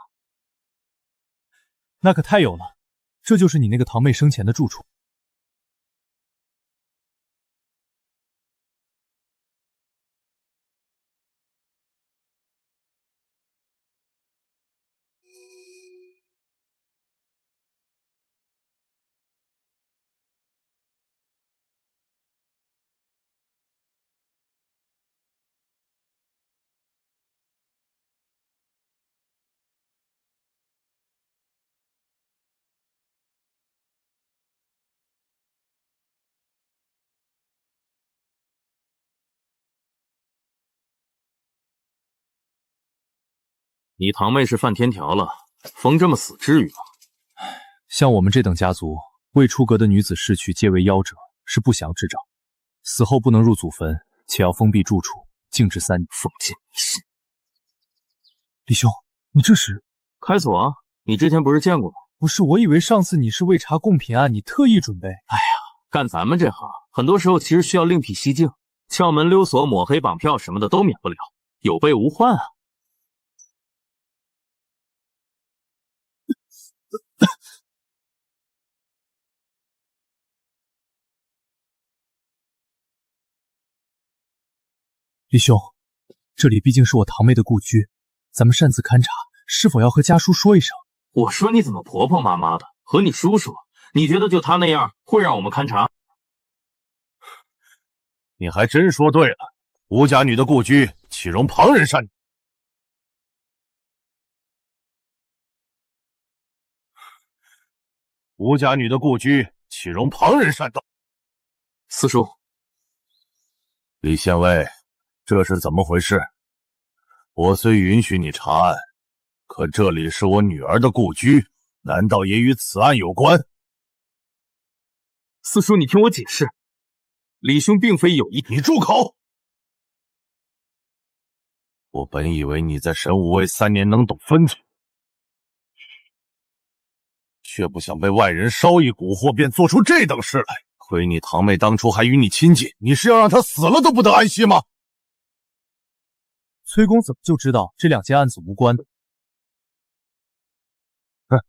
A: 那可太有了，这就是你那个堂妹生前的住处。
F: 你堂妹是犯天条了，封这么死至于吗？
A: 像我们这等家族，未出阁的女子逝去皆为夭折，是不祥之兆。死后不能入祖坟，且要封闭住处，静置3年。
F: 封建迷信！
A: 李兄，你这是
F: 开锁啊？你之前不是见过吗？
A: 不是，我以为上次你是为查贡品案，你特意准备。
F: 哎呀，干咱们这行，很多时候其实需要另辟蹊径，撬门溜锁、抹黑绑票什么的都免不了，有备无患啊。
A: 李兄，这里毕竟是我堂妹的故居，咱们擅自勘察，是否要和家叔说一声？
F: 我说你怎么婆婆妈妈的，和你叔叔？你觉得就他那样会让我们勘察？
G: 你还真说对了，吴家女的故居岂容旁人擅？吴家女的故居岂容旁人擅动？
F: 四叔，
G: 李县尉，这是怎么回事？我虽允许你查案，可这里是我女儿的故居，难道也与此案有关？
J: 四叔，你听我解释，李兄并非有意。
G: 你住口！我本以为你在神武卫3年能懂分寸，却不想被外人稍一蛊惑便做出这等事来。亏你堂妹当初还与你亲近，你是要让她死了都不得安息吗？
A: 崔公怎么就知道这2件案子无关？
G: 哼，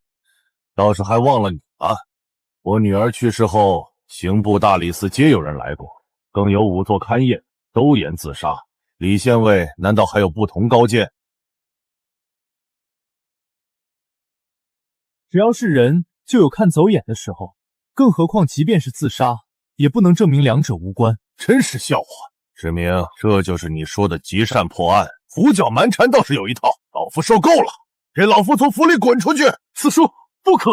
G: 倒是还忘了你啊！我女儿去世后，刑部、大理寺皆有人来过，更有仵作勘验，都言自杀。李县尉难道还有不同高见？
A: 只要是人，就有看走眼的时候，更何况即便是自杀，也不能证明两者无关。
G: 真是笑话！志明，这就是你说的极善破案，胡搅蛮缠倒是有一套。老夫受够了，给老夫从府里滚出去！
J: 四叔，不可！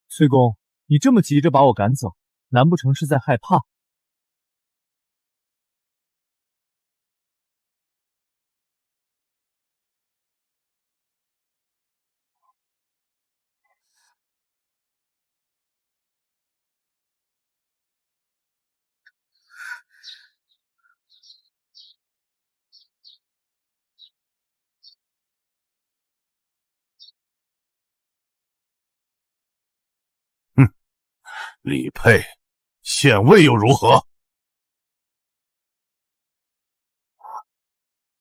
A: 崔公，你这么急着把我赶走，难不成是在害怕？
G: 哼，李佩，县尉又如何？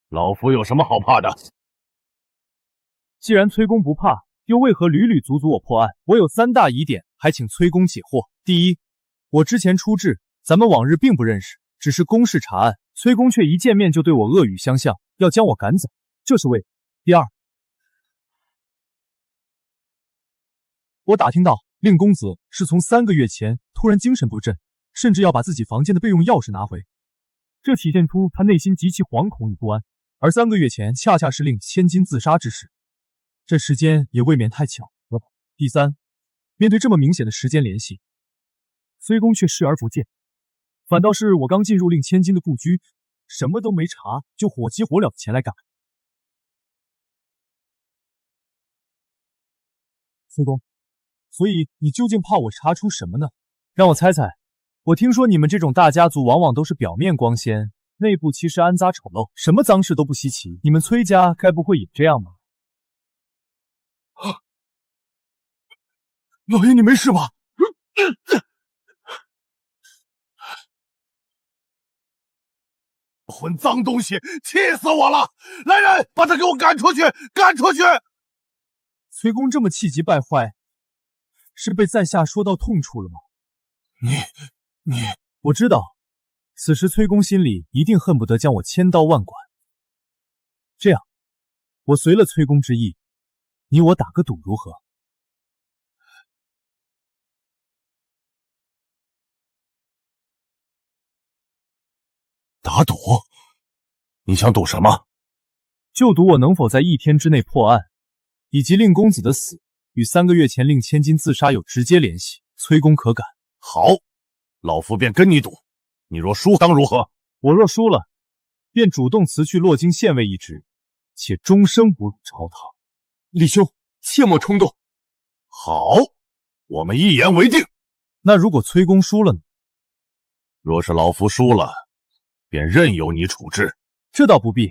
G: 老夫有什么好怕的？
A: 既然崔公不怕，又为何屡屡阻我破案？我有3大疑点，还请崔公解惑。第一，我之前出质，咱们往日并不认识，只是公事查案，崔公却一见面就对我恶语相向，要将我赶走，这是为何？第二，我打听到令公子是从3个月前突然精神不振，甚至要把自己房间的备用钥匙拿回，这体现出他内心极其惶恐与不安。而3个月前恰恰是令千金自杀之时，这时间也未免太巧了吧。第三，面对这么明显的时间联系，崔公却视而不见，反倒是我刚进入令千金的故居，什么都没查，就火急火燎前来赶。崔公，所以你究竟怕我查出什么呢？让我猜猜，我听说你们这种大家族往往都是表面光鲜，内部其实暗杂丑陋，什么脏事都不稀奇。你们崔家该不会也这样吧？
G: 老爷，你没事吧？混脏东西，气死我了！来人，把他给我赶出去！赶出去！
A: 崔公这么气急败坏，是被在下说到痛处了吗？我知道，此时崔公心里一定恨不得将我千刀万剐。这样，我随了崔公之意，你我打个赌如何？
G: 打赌？你想赌什么？
A: 就赌我能否在1天之内破案，以及令公子的死与3个月前令千金自杀有直接联系。崔公可敢？
G: 好，老夫便跟你赌。你若输当如何？
A: 我若输了，便主动辞去洛京县尉一职，且终生不入朝堂。
J: 李兄，切莫冲动。
G: 好，我们一言为定。
A: 那如果崔公输了呢？
G: 若是老夫输了，便任由你处置。
A: 这倒不必，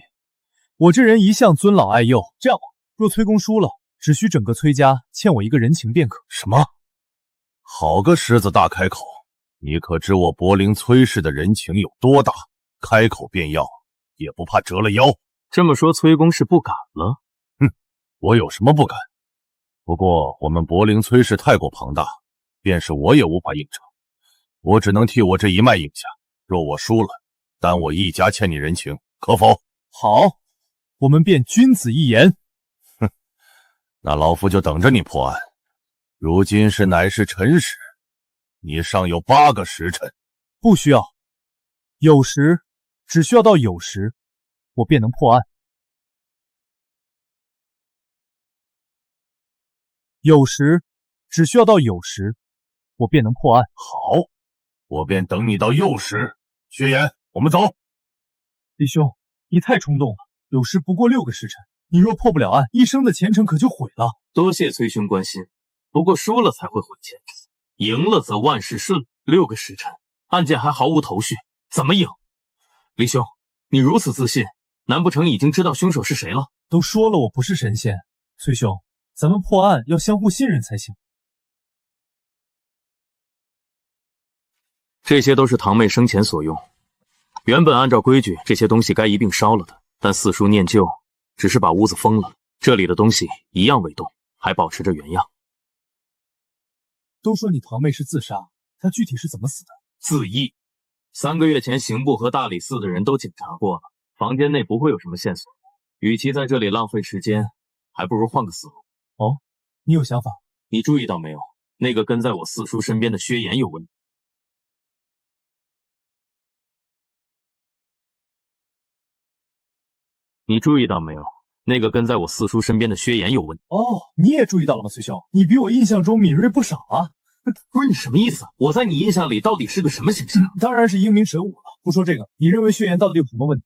A: 我这人一向尊老爱幼。这样，若崔公输了，只需整个崔家欠我一个人情便可。
G: 什么？好个狮子大开口！你可知我柏林崔氏的人情有多大？开口便要，也不怕折了腰。
F: 这么说，崔公是不敢了？
G: 哼，我有什么不敢？不过我们柏林崔氏太过庞大，便是我也无法应承。我只能替我这一脉应下。若我输了，但我一家欠你人情，可否？
A: 好，我们便君子一言。
G: 哼，那老夫就等着你破案。如今乃是辰时，你尚有8个时辰。
A: 不需要，酉时，只需要到酉时，我便能破案。酉时，只需要到酉时，我便能破案。
G: 好，我便等你到酉时。薛言，我们走。
A: 弟兄，你太冲动了，有时不过6个时辰。你若破不了案，一生的前程可就毁了。
F: 多谢崔兄关心，不过输了才会毁前程，赢了则万事顺。6个时辰，案件还毫无头绪，怎么赢？李兄，你如此自信，难不成已经知道凶手是谁了？
A: 都说了我不是神仙，崔兄，咱们破案要相互信任才行。
F: 这些都是堂妹生前所用，原本按照规矩，这些东西该一并烧了的，但四叔念旧，只是把屋子封了，这里的东西一样未动，还保持着原样。
A: 都说你堂妹是自杀，她具体是怎么死的？
F: 自缢。3个月前，刑部和大理寺的人都检查过了，房间内不会有什么线索。与其在这里浪费时间，还不如换个思路。
A: 哦，你有想法？
F: 你注意到没有？那个跟在我四叔身边的薛岩有问题。你注意到没有？那个跟在我四叔身边的薛岩有问题。
A: 哦，你也注意到了吗，崔兄？你比我印象中敏锐不少啊。
F: 不是你什么意思？我在你印象里到底是个什么形象？
A: 当然是英明神武了。不说这个，你认为薛岩到底有什么问题？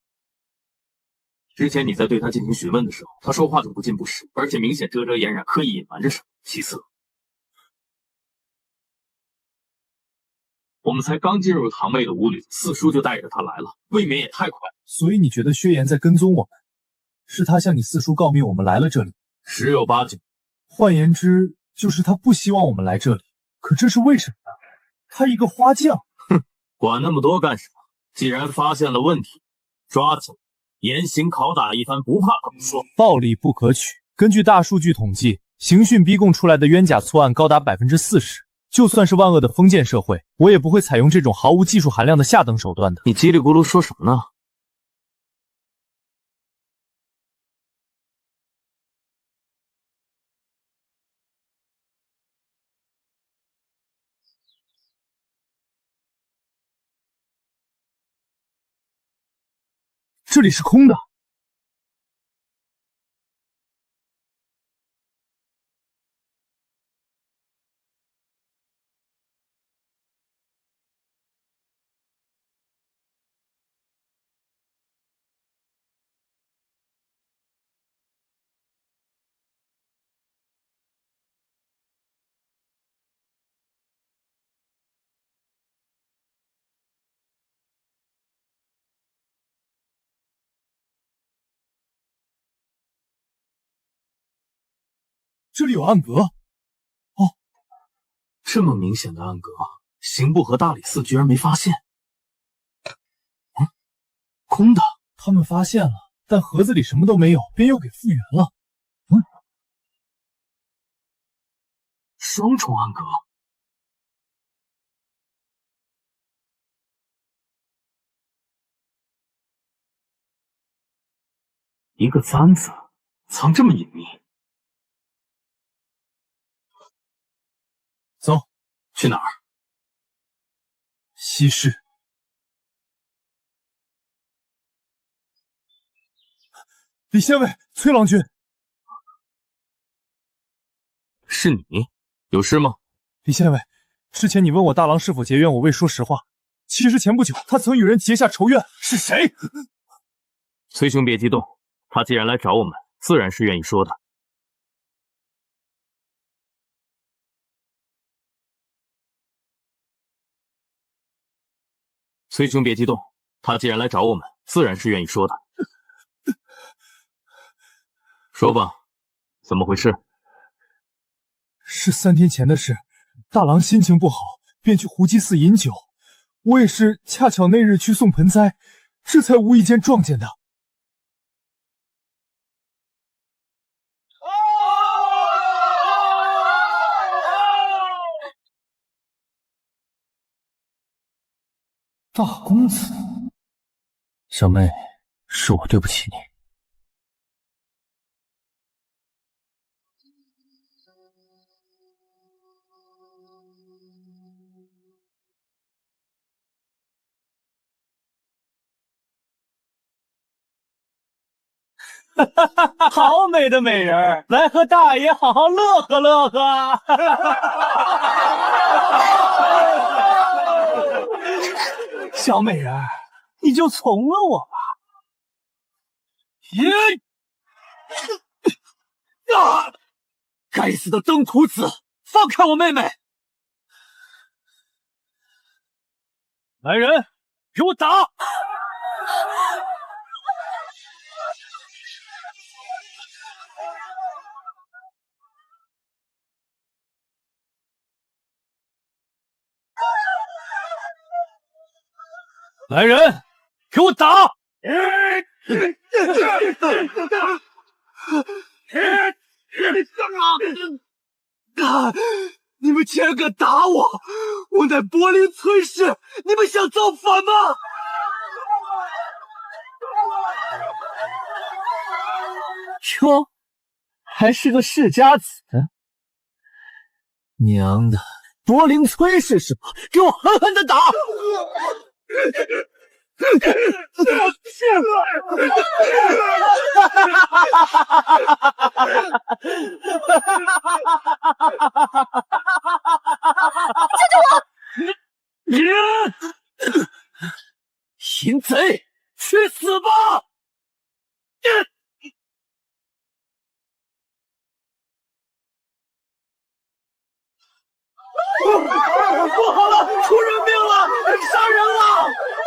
F: 之前你在对他进行询问的时候，他说话就不近不实，而且明显遮遮掩掩，刻意隐瞒着什么。其次，我们才刚进入堂妹的屋里，四叔就带着他来了，未免也太快了。
A: 所以你觉得薛岩在跟踪我们？是他向你四叔告密我们来了这里？
F: 十有八九。
A: 换言之，就是他不希望我们来这里。可这是为什么呢？他一个花匠。
F: 哼，管那么多干什么？既然发现了问题，抓起来，严刑拷打一番，不怕怎么说？
A: 暴力不可取。根据大数据统计，刑讯逼供出来的冤假错案高达40%。就算是万恶的封建社会，我也不会采用这种毫无技术含量的下等手段的。
F: 你叽里咕噜说什么呢？
A: 这里是空的。这里有暗格。哦，
F: 这么明显的暗格，刑部和大理寺居然没发现。空的。
A: 他们发现了，但盒子里什么都没有，便又给复原了。
F: 双重暗格。一个簪子，藏这么隐秘。
A: 走，
F: 去哪儿？
A: 西市。李县尉，崔郎君，
F: 是你？有事吗？
A: 李县尉，之前你问我大郎是否结怨，我未说实话。其实前不久，他曾与人结下仇怨。是谁？
F: 崔兄别激动，他既然来找我们，自然是愿意说的。崔兄别激动，他既然来找我们，自然是愿意说的。说吧，怎么回事？
A: 是3天前的事。大郎心情不好，便去胡姬寺饮酒。我也是恰巧那日去送盆栽，这才无意间撞见的。
D: 大公子，小妹，是我对不起你。
A: 好美的美人，来和大爷好好乐呵乐呵。小美人，你就从了我吧。
D: 该死的登徒子，放开我妹妹！
A: 来人，给我打！来人，给我打！
D: 你们竟然敢打我！我乃柏林崔氏，你们想造反吗？
A: 哟，还是个世家子，娘的，柏林崔氏是吧？给我狠狠的打！
I: 救救我！
D: 淫贼，去死吧！不好了，出人命了！杀人了！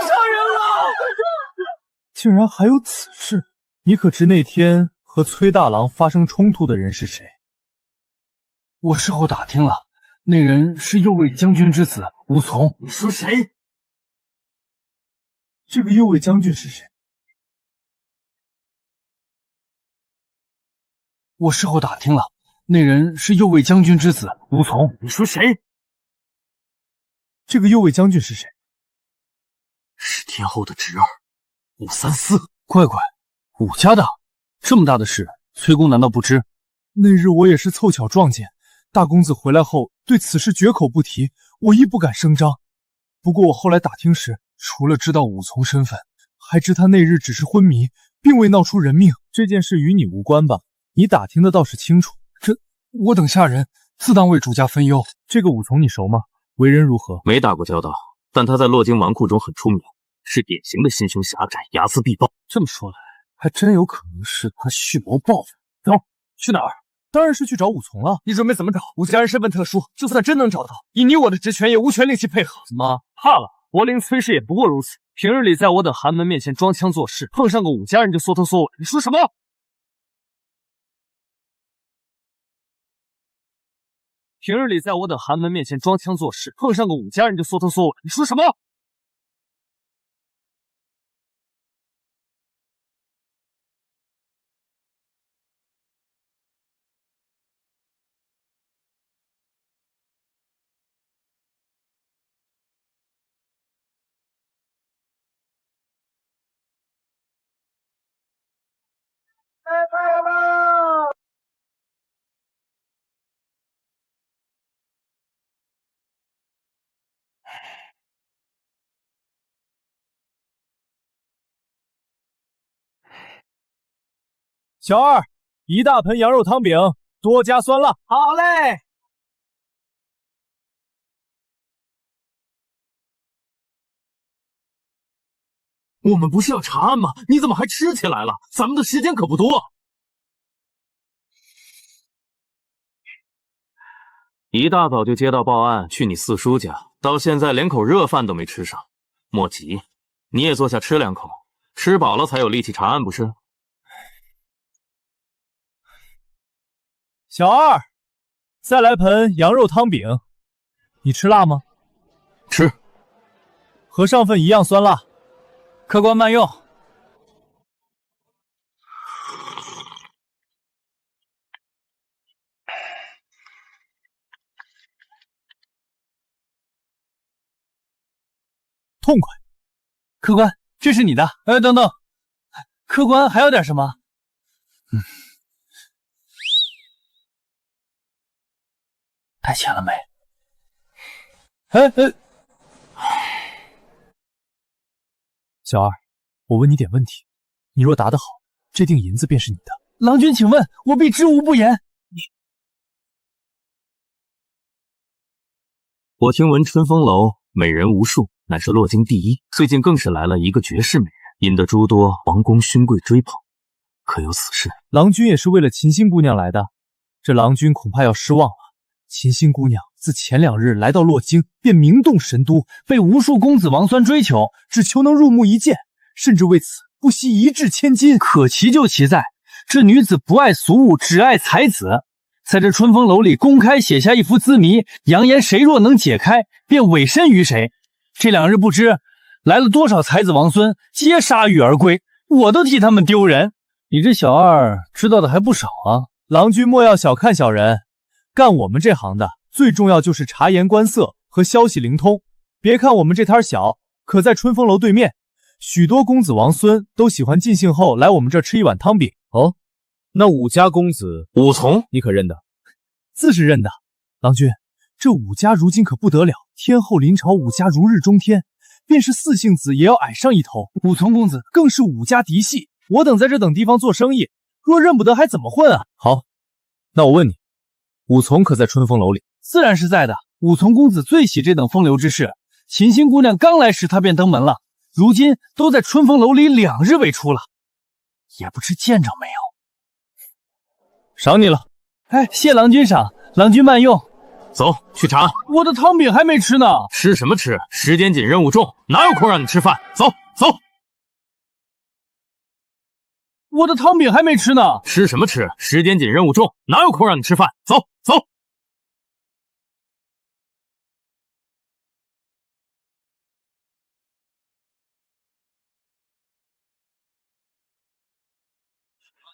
D: 杀人了！
A: 竟然还有此事！你可知那天和崔大郎发生冲突的人是谁？
D: 我事后打听了，那人是右卫将军之子吴从。你说谁？
A: 这个右卫将军是谁？
D: 我事后打听了，那人是右卫将军之子吴从。你说谁？
A: 这个右卫将军是谁？
D: 是天后的侄儿武三思。乖乖，武家的，这么大的事，崔公难道不知？
A: 那日我也是凑巧撞见大公子回来后，对此事绝口不提，我亦不敢声张。不过我后来打听时，除了知道武从身份，还知他那日只是昏迷，并未闹出人命。这件事与你无关吧？你打听的倒是清楚。
D: 这我等下人自当为主家分忧。
A: 这个武从你熟吗？为人如何？
F: 没打过交道，但他在洛京纨绔中很出名，是典型的心胸狭窄、睚眦必报。
D: 这么说来，还真有可能是他蓄谋报复。走，去哪儿？
A: 当然是去找武从了。
D: 你准备怎么找？武家人身份特殊，就算真能找到，以你我的职权，也无权令其配合。
A: 怎么怕了？柏林崔氏也不过如此。平日里在我等寒门面前装腔作势，碰上个武家人就缩头缩尾。
D: 你说什么？
A: 平日里在我等寒门面前装腔作势，碰上个武家人就缩头缩尾。
D: 你说什么？
A: 小二，一大盆羊肉汤饼，多加酸辣。
D: 好嘞。我们不是要查案吗？你怎么还吃起来了？咱们的时间可不多。
F: 一大早就接到报案，去你四叔家，到现在连口热饭都没吃上。莫急，你也坐下吃两口，吃饱了才有力气查案，不是？
A: 小二，再来盆羊肉汤饼。你吃辣吗？
F: 吃，
A: 和上份一样酸辣。
C: 客官慢用。
A: 痛快。
D: 客官，这是你的。
A: 等等，
D: 客官还有点什么？带钱了没？
A: 小二，我问你点问题，你若答得好，这锭银子便是你的。
D: 郎君，请问，我必知无不言。
F: 我听闻春风楼美人无数，乃是洛京第一，最近更是来了一个绝世美人，引得诸多皇宫勋贵追捧。
J: 可有此事？
A: 郎君也是为了秦心姑娘来的，这郎君恐怕要失望了。秦心姑娘自前2日来到洛京，便名动神都，被无数公子王孙追求，只求能入目一见，甚至为此不惜1掷千金。
D: 可奇就奇在，这女子不爱俗物，只爱才子，在这春风楼里公开写下一幅字谜，扬言谁若能解开，便委身于谁。这2日不知来了多少才子王孙，皆铩羽而归，我都替他们丢人。
A: 你这小二知道的还不少啊！郎君莫要小看小人，干我们这行的最重要就是察言观色和消息灵通。别看我们这摊小，可在春风楼对面，许多公子王孙都喜欢尽兴后来我们这吃一碗汤饼。
C: 哦，那武家公子
F: 武从，
C: 你可认得？
A: 自是认得。郎君，这武家如今可不得了，天后临朝，武家如日中天，便是4姓子也要矮上一头。武从公子更是武家嫡系，我等在这等地方做生意，若认不得还怎么混啊？
C: 好，那我问你，武从可在春风楼里？
D: 自然是在的。武从公子最喜这等风流之事，秦心姑娘刚来时他便登门了，如今都在春风楼里2日未出了，也不知见着没有。
A: 赏你了。
D: 哎，谢郎君赏，郎君慢用。
F: 走去查案。
D: 我的汤饼还没吃呢。
F: 吃什么吃？时间紧，任务重，哪有空让你吃饭？走走。
D: 我的汤饼还没吃呢。
F: 吃什么吃？时间紧，任务重，哪有空让你吃饭？走走。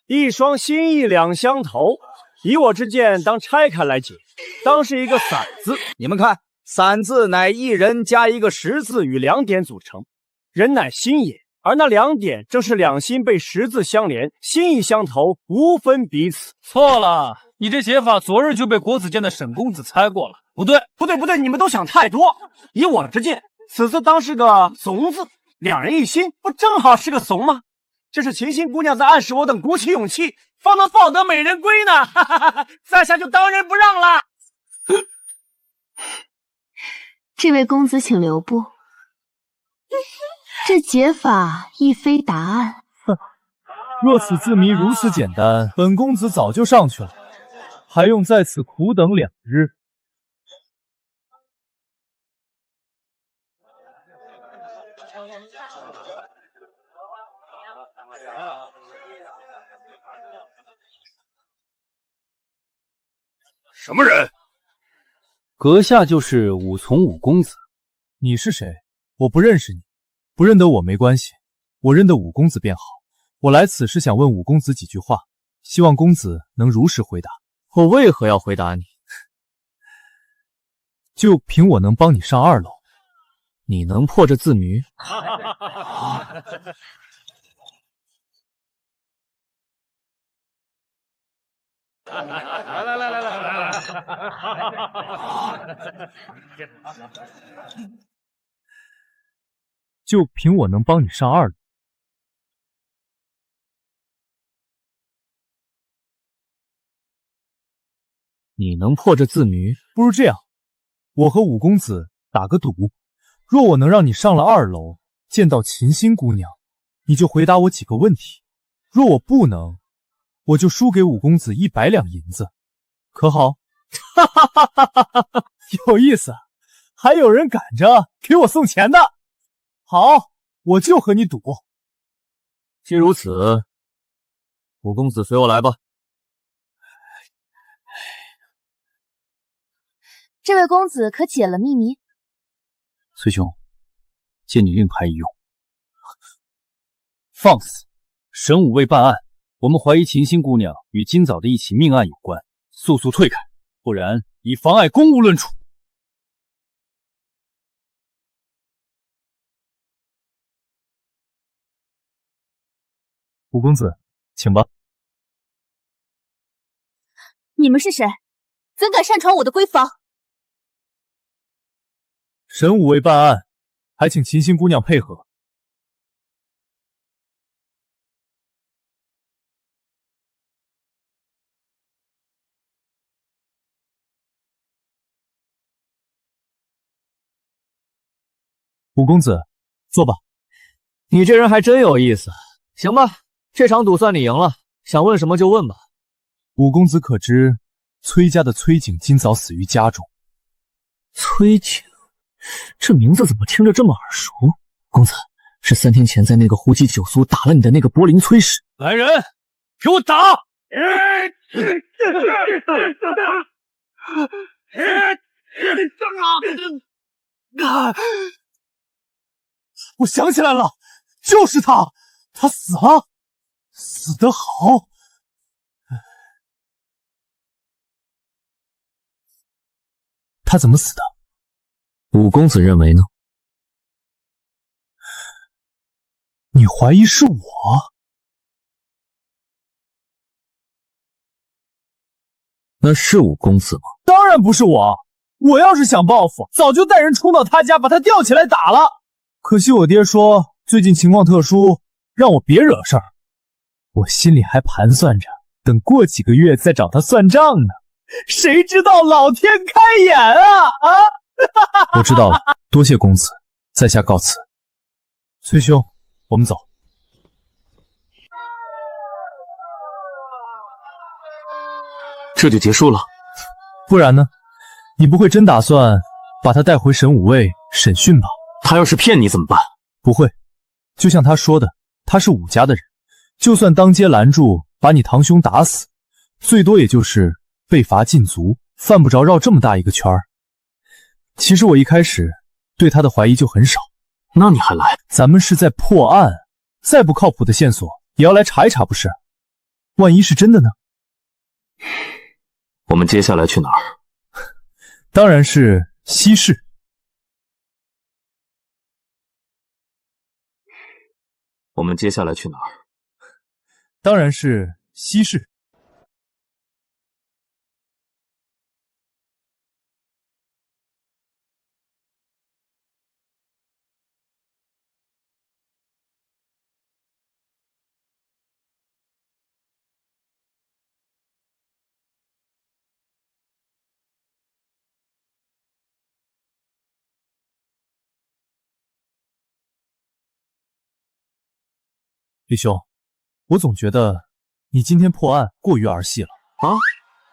P: 一双心意两相投，以我之见，当拆开来解，当是一个散字。你们看，散字乃一人加一个十字与2点组成，人乃心也，而那2点正是两心被十字相连，心意相投，无分彼此。
D: 错了，你这写法昨日就被国子监的沈公子猜过了。
P: 不对，你们都想太多。以我之见，此字当是个怂字，2人一心，不正好是个怂吗？这是秦心姑娘在暗示我等鼓起勇气，方能抱得美人归呢。哈哈哈哈，在下就当仁不让了。
N: 这位公子请留步，这解法亦非答案。
A: 哼，若此字谜如此简单，本公子早就上去了，还用在此苦等2日？
J: 什么人？
D: 阁下就是武从武公子。
A: 你是谁？我不认识你，不认得我没关系，我认得武公子便好。我来此是想问武公子几句话，希望公子能如实回答。
C: 我为何要回答你？
A: 就凭我能帮你上2楼，
C: 你能破这字谜？
P: 来，
A: 就凭我能帮你上2楼。
C: 你能破这字谜？
A: 不如这样，我和武公子打个赌，若我能让你上了2楼，见到秦心姑娘，你就回答我几个问题；若我不能，我就输给武公子100两银子，可好？哈哈哈哈哈哈！有意思，还有人赶着给我送钱的。好，我就和你赌。
C: 既如此，武公子随我来吧。
O: 这位公子可解了秘密？
D: 崔兄，借你令牌一用。放肆！神武未办案，我们怀疑秦心姑娘与今早的一起命案有关，速速退开，不然以妨碍公务论处。
A: 武公子，请吧。
O: 你们是谁？怎敢擅闯我的闺房？
A: 神武未办案，还请秦心姑娘配合。武公子，坐吧。
C: 你这人还真有意思。行吧，
P: 这场赌算你赢了，想问什么就问吧。
A: 五公子可知崔家的崔景今早死于家中？
D: 崔景，这名字怎么听着这么耳熟？公子，是3天前在那个胡姬酒宿打了你的那个柏林崔氏。
P: 来人，给我打！
A: 我想起来了，就是他，他死了，死得好。他怎么死的？
D: 五公子认为呢？
A: 你怀疑是我？
D: 那是五公子吗？
A: 当然不是我，我要是想报复，早就带人冲到他家，把他吊起来打了。可惜我爹说最近情况特殊，让我别惹事儿。我心里还盘算着，等过几个月再找他算账呢。谁知道老天开眼啊！我知道了，多谢公子，在下告辞。崔兄，我们走。
F: 这就结束了？
A: 不然呢？你不会真打算把他带回神武卫审讯吧？
F: 他要是骗你怎么办？
A: 不会，就像他说的，他是武家的人，就算当街拦住，把你堂兄打死，最多也就是被罚禁足，犯不着绕这么大一个圈儿。其实我一开始对他的怀疑就很少。
F: 那你还来？
A: 咱们是在破案，再不靠谱的线索也要来查一查，不是？万一是真的呢？
F: 我们接下来去哪儿？
A: 当然是西市。
F: 我们接下来去哪儿？
A: 当然是西市。李兄，我总觉得你今天破案过于儿戏了
F: 啊？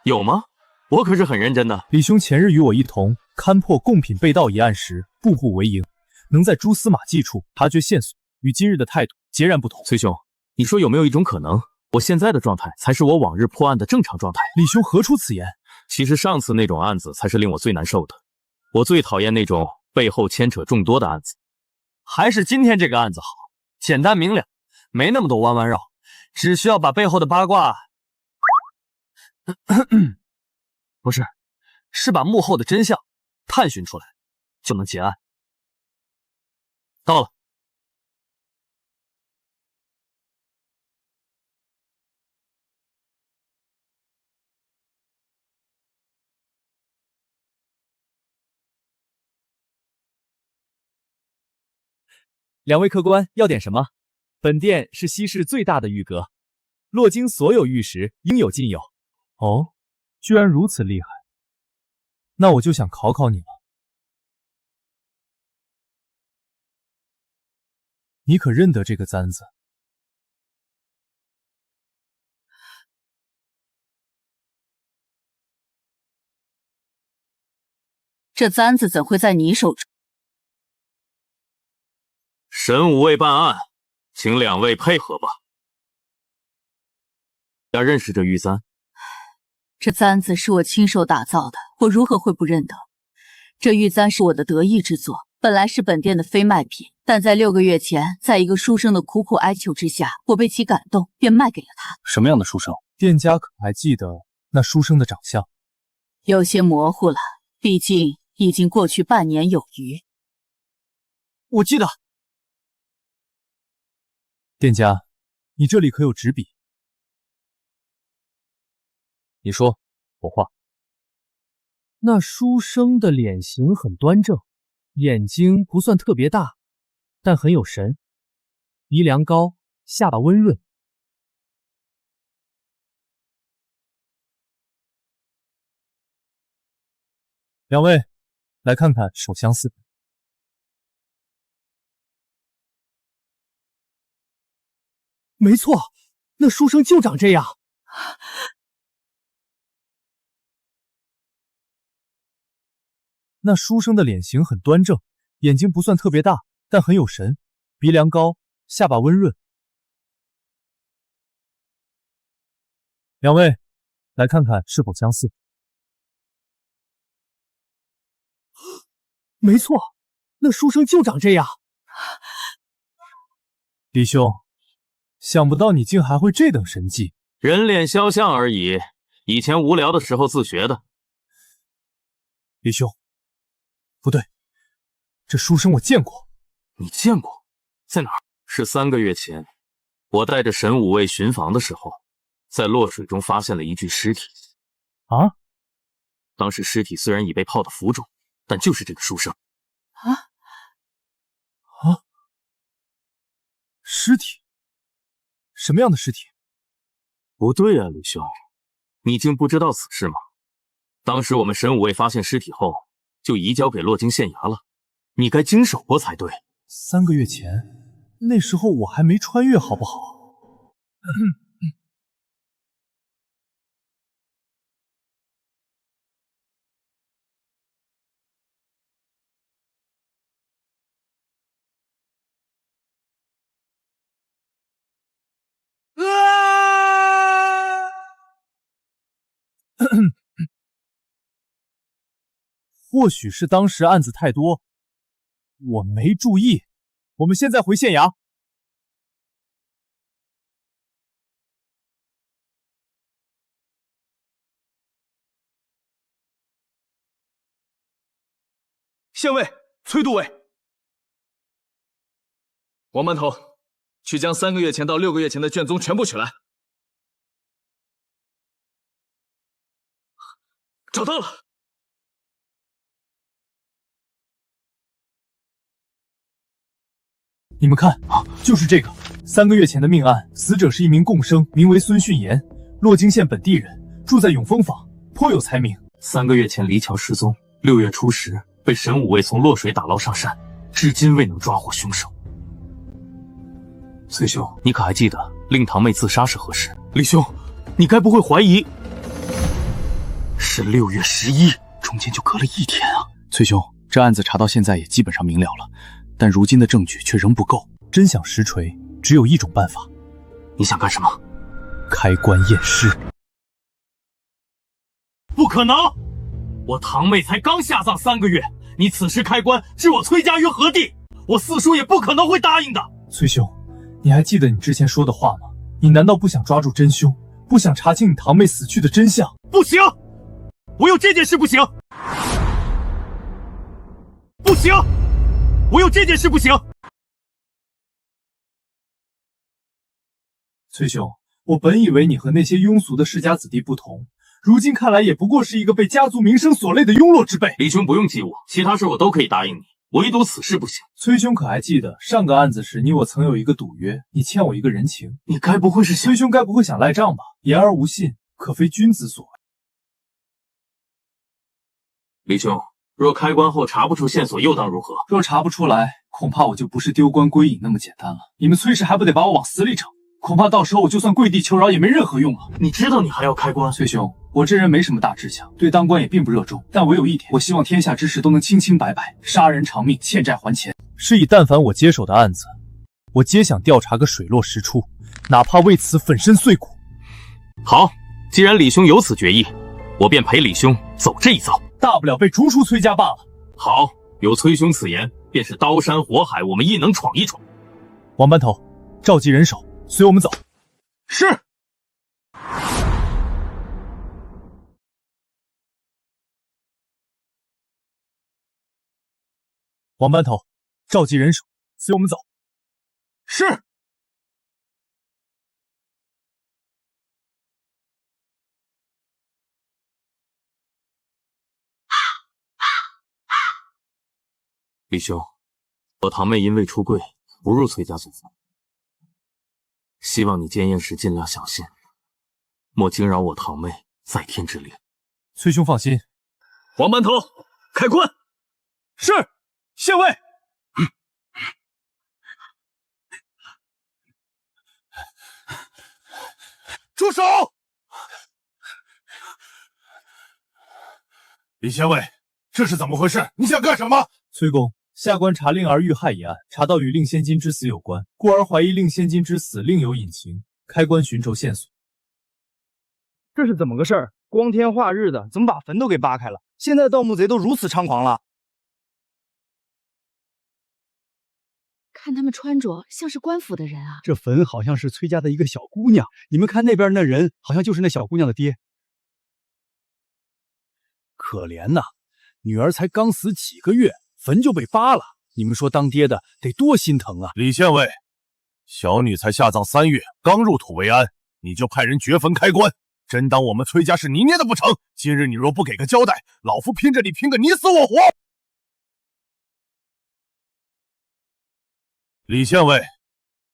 F: 有吗？我可是很认真的。
A: 李兄前日与我一同勘破贡品被盗一案时，步步为营，能在蛛丝马迹处察觉线索，与今日的态度截然不同。
F: 崔兄，你说有没有一种可能，我现在的状态才是我往日破案的正常状态？
A: 李兄何出此言？
F: 其实上次那种案子才是令我最难受的，我最讨厌那种背后牵扯众多的案子。
P: 还是今天这个案子好，简单明了。没那么多弯弯绕，只需要把背后的八卦，不是，是把幕后的真相探寻出来，就能结案。到了。
C: 两位客官要点什么？本店是西市最大的玉阁，洛京所有玉石应有尽有。
A: 哦，居然如此厉害，那我就想考考你了。你可认得这个簪子？
M: 这簪子怎会在你手中？
F: 神武卫办案，请两位配合吧。要认识这玉簪？
M: 这簪子是我亲手打造的，我如何会不认得？这玉簪是我的得意之作，本来是本店的非卖品，但在6个月前，在一个书生的苦苦哀求之下，我被其感动，便卖给了他。
A: 什么样的书生？店家可还记得那书生的长相？
M: 有些模糊了，毕竟已经过去半年有余。
P: 我记得。
A: 店家，你这里可有纸笔？
P: 你说，我画。
D: 那书生的脸型很端正，眼睛不算特别大，但很有神，鼻梁高，下巴温润。
A: 两位，来看看手相似。
D: 没错，
J: 那书生就长这样。
A: 那书生的脸型很端正，眼睛不算特别大，但很有神，鼻梁高，下巴温润。两位，来看看是否相似。
J: 没错，那书生就长这样。
A: 李兄，想不到你竟还会这等神技。
F: 人脸肖像而已，以前无聊的时候自学的。
A: 李兄，不对，这书生我见过。
F: 你见过？在哪儿？是3个月前，我带着神武卫巡防的时候，在洛水中发现了一具尸体。
A: 啊？
F: 当时尸体虽然已被泡得浮肿，但就是这个书生。
A: 尸体？什么样的尸体？
F: 不对啊，李兄，你竟不知道此事吗？当时我们神武卫发现尸体后，就移交给洛京县衙了，你该经手过才对。
A: 3个月前，那时候我还没穿越，好不好？或许是当时案子太多，我没注意。我们现在回县衙。
P: 县尉，崔都尉，
E: 王馒头，去将3个月前到6个月前的卷宗全部取来。找到了。
A: 你们看，就是这个3个月前的命案，死者是一名贡生，名为孙训言，洛京县本地人，住在永丰坊，颇有才名。
F: 3个月前离桥失踪，6月初时被神武卫从洛水打捞上山，至今未能抓获凶手。崔兄，你可还记得令堂妹自杀是何时？
J: 李兄，你该不会怀疑
F: 是6月11，
J: 中间就隔了1天啊！
C: 崔兄，这案子查到现在也基本上明了了，但如今的证据却仍不够。
A: 真想实锤，只有一种办法。
F: 你想干什么？
A: 开棺验尸。
F: 不可能！我堂妹才刚下葬3个月，你此时开棺，置我崔家于何地？我四叔也不可能会答应的。
A: 崔兄，你还记得你之前说的话吗？你难道不想抓住真凶，不想查清你堂妹死去的真相？
F: 不行，我有这件事不行，不行，我有这件事不行。
A: 崔兄，我本以为你和那些庸俗的世家子弟不同，如今看来也不过是一个被家族名声所累的庸弱之辈。
F: 李兄不用激我，其他事我都可以答应你，唯独此事不行。
A: 崔兄可还记得上个案子时，你我曾有一个赌约，你欠我一个人情。
F: 你该不会是
A: 崔兄该不会想赖账吧？言而无信，可非君子所为。
F: 李兄，若开棺后查不出线索，又当如何？
A: 若查不出来，恐怕我就不是丢官归隐那么简单了。你们崔氏还不得把我往死里整？恐怕到时候我就算跪地求饶也没任何用了。
F: 你知道你还要开棺？
A: 崔兄，我这人没什么大志向，对当官也并不热衷，但唯有一点，我希望天下之事都能清清白白，杀人偿命，欠债还钱。是以但凡我接手的案子，我皆想调查个水落石出，哪怕为此粉身碎骨。
F: 好，既然李兄有此决意，我便陪李兄走这一遭，
A: 大不了被逐出崔家罢了。
F: 好，有崔兄此言，便是刀山火海，我们亦能闯一闯。
A: 王班头，召集人手，随我们走。
J: 是。
A: 王班头，召集人手，随我们走。
J: 是。
F: 李兄，我堂妹因未出柜，不入崔家祖坟，希望你检验时尽量小心，莫惊扰我堂妹在天之灵。
A: 崔兄放心。
E: 王班头，开棺。
J: 是，县尉。
G: 住手！李县尉，这是怎么回事？你想干什么？
A: 崔公，下官查令儿遇害一案，查到与令仙金之死有关，故而怀疑令仙金之死另有隐情，开官寻求线索。
P: 这是怎么个事儿？光天化日的，怎么把坟都给扒开了？现在盗墓贼都如此猖狂了。
O: 看他们穿着，像是官府的人啊。
D: 这坟好像是崔家的一个小姑娘，你们看那边那人，好像就是那小姑娘的爹。
A: 可怜呐，女儿才刚死几个月，坟就被扒了，你们说当爹的得多心疼啊！
G: 李县尉，小女才下葬3月，刚入土为安，你就派人掘坟开棺，真当我们崔家是泥捏的不成？今日你若不给个交代，老夫拼着你拼个你死我活！李县尉，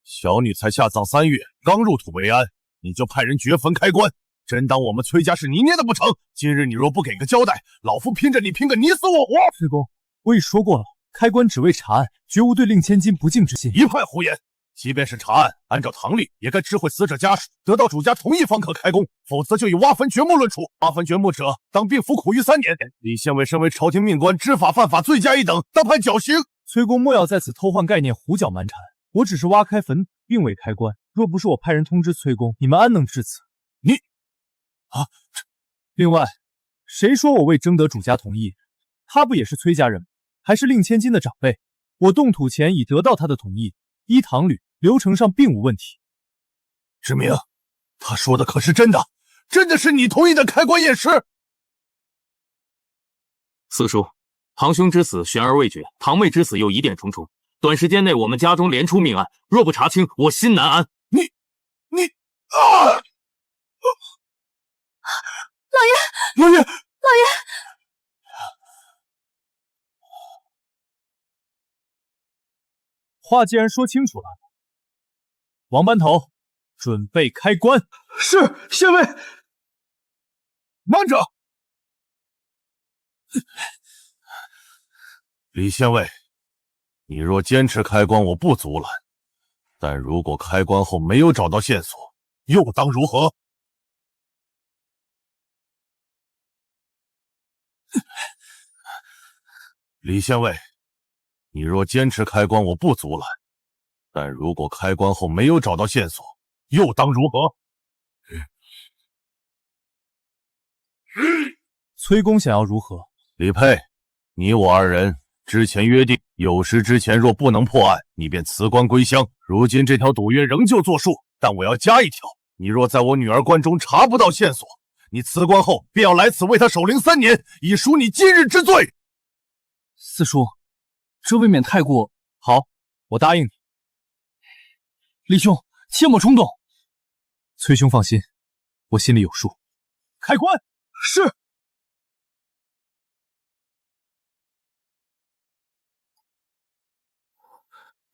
G: 小女才下葬3月，刚入土为安，你就派人掘坟开棺，真当我们崔家是泥捏的不成？今日你若不给个交代，老夫拼着你拼个你死我活！
A: 崔公，我已说过了，开棺只为查案，绝无对令千金不敬之心。
G: 一派胡言！即便是查案，按照常理，也该知会死者家属，得到主家同意方可开工，否则就以挖坟掘墓论处。挖坟掘墓者，当并服苦役3年。李县尉身为朝廷命官，知法犯法，罪加一等，当判绞刑。
A: 崔公莫要在此偷换概念，胡搅蛮缠。我只是挖开坟，并未开棺。若不是我派人通知崔公，你们安能至此？
G: 你
A: 另外，谁说我未征得主家同意？他不也是崔家人吗？还是令千金的长辈。我动土前已得到他的同意，依堂律，流程上并无问题。
G: 志明，他说的可是真的？真的是你同意的开棺验尸？
F: 四叔，堂兄之死悬而未决，堂妹之死又疑点重重，短时间内我们家中连出命案，若不查清，我心难安。
G: 你
O: 老爷，
A: 话既然说清楚了，王班头，准备开棺。
J: 是，县尉。
G: 慢着！李县尉，你若坚持开棺，我不阻拦；但如果开棺后没有找到线索，又当如何？李县尉，你若坚持开棺，我不阻拦；但如果开棺后没有找到线索，又当如何？
A: 崔公想要如何？
G: 李佩，你我2人之前约定，有时之前若不能破案，你便辞官归乡。如今这条赌约仍旧作数，但我要加一条：你若在我女儿棺中查不到线索，你辞官后便要来此为他守灵3年，以赎你今日之罪。
A: 四叔，这未免太过……好，我答应你。李兄，切莫冲动。崔兄放心，我心里有数。开棺。
J: 是。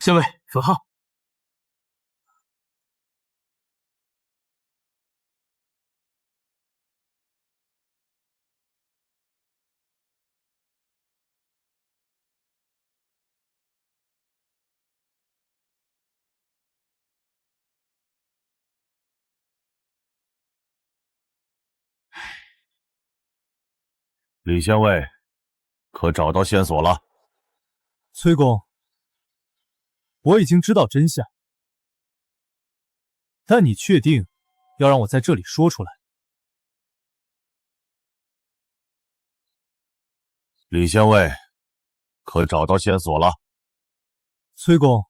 F: 县尉，粉号。
G: 李县尉，可找到线索了？
A: 崔公，我已经知道真相，但你确定要让我在这里说出来？
G: 李县尉，可找到线索了？
A: 崔公，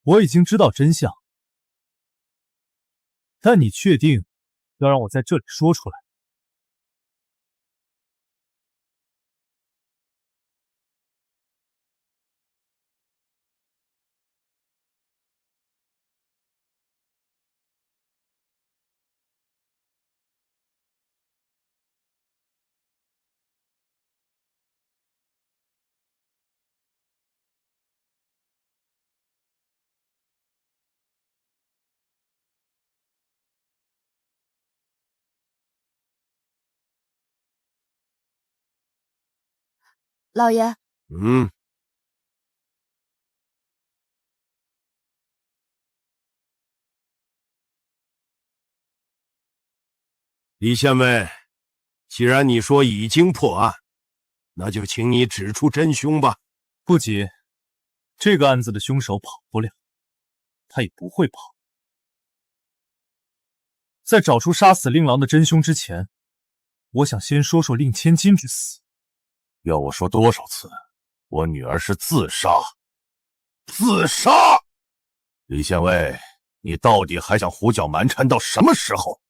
A: 我已经知道真相，但你确定要让我在这里说出来？
O: 老爷，
G: 李县尉，既然你说已经破案，那就请你指出真凶吧。
A: 不急，这个案子的凶手跑不了，他也不会跑。在找出杀死令郎的真凶之前，我想先说说令千金之死。
G: 要我说多少次，我女儿是自杀。自杀！李县尉，你到底还想胡搅蛮缠到什么时候？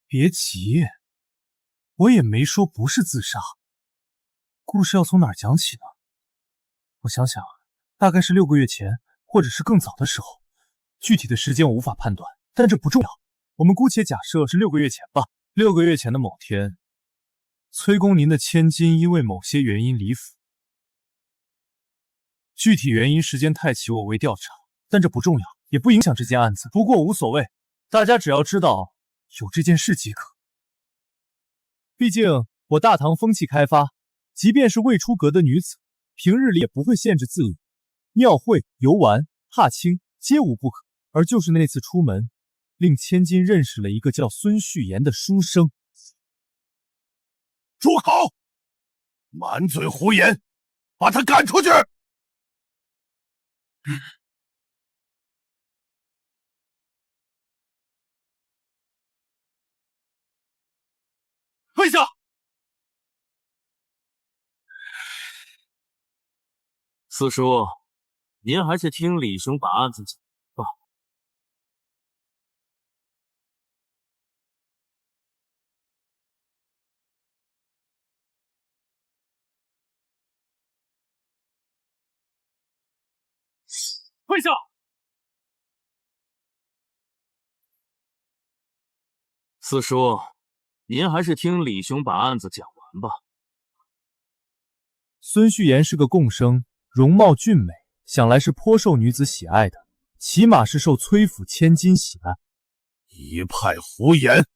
A: 别急，我也没说不是自杀。故事要从哪儿讲起呢？我想想，大概是6个月前，或者是更早的时候。具体的时间我无法判断，但这不重要。我们姑且假设是6个月前吧。6个月前的某天，崔公您的千金因为某些原因离府。具体原因时间太齐，我未调查，但这不重要，也不影响这件案子。不过无所谓，大家只要知道有这件事即可。毕竟我大唐风气开发，即便是未出阁的女子，平日里也不会限制自我，庙会、游玩、踏青皆无不可。而就是那次出门，令千金认识了一个叫孙旭言的书生。
G: 住口！满嘴胡言，把他赶出去！
J: 跪下！
F: 四叔，您还是听李兄把案子讲吧。
J: 跪下！
F: 四叔，您还是听李兄把案子讲完吧。
A: 孙旭言是个贡生，容貌俊美，想来是颇受女子喜爱的，起码是受崔府千金喜爱。
G: 一派胡言！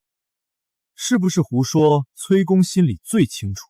A: 是不是胡说？崔公心里最清楚。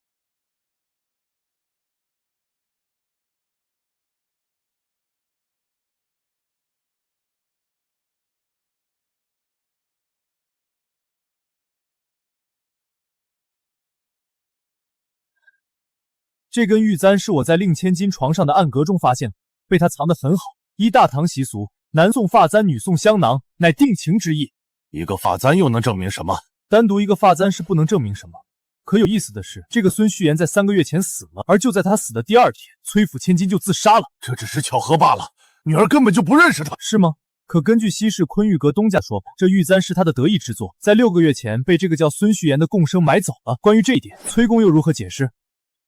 A: 这根玉簪是我在令千金床上的暗格中发现的，被他藏得很好。依大唐习俗，男送发簪，女送香囊，乃定情之意。
G: 一个发簪又能证明什么？
A: 单独一个发簪是不能证明什么。可有意思的是，这个孙旭言在3个月前死了，而就在他死的第2天，崔府千金就自杀了。
G: 这只是巧合罢了，女儿根本就不认识他，
A: 是吗？可根据西市昆玉阁东家说法，这玉簪是他的得意之作，在6个月前被这个叫孙旭言的贡生买走了。关于这一点，崔公又如何解释？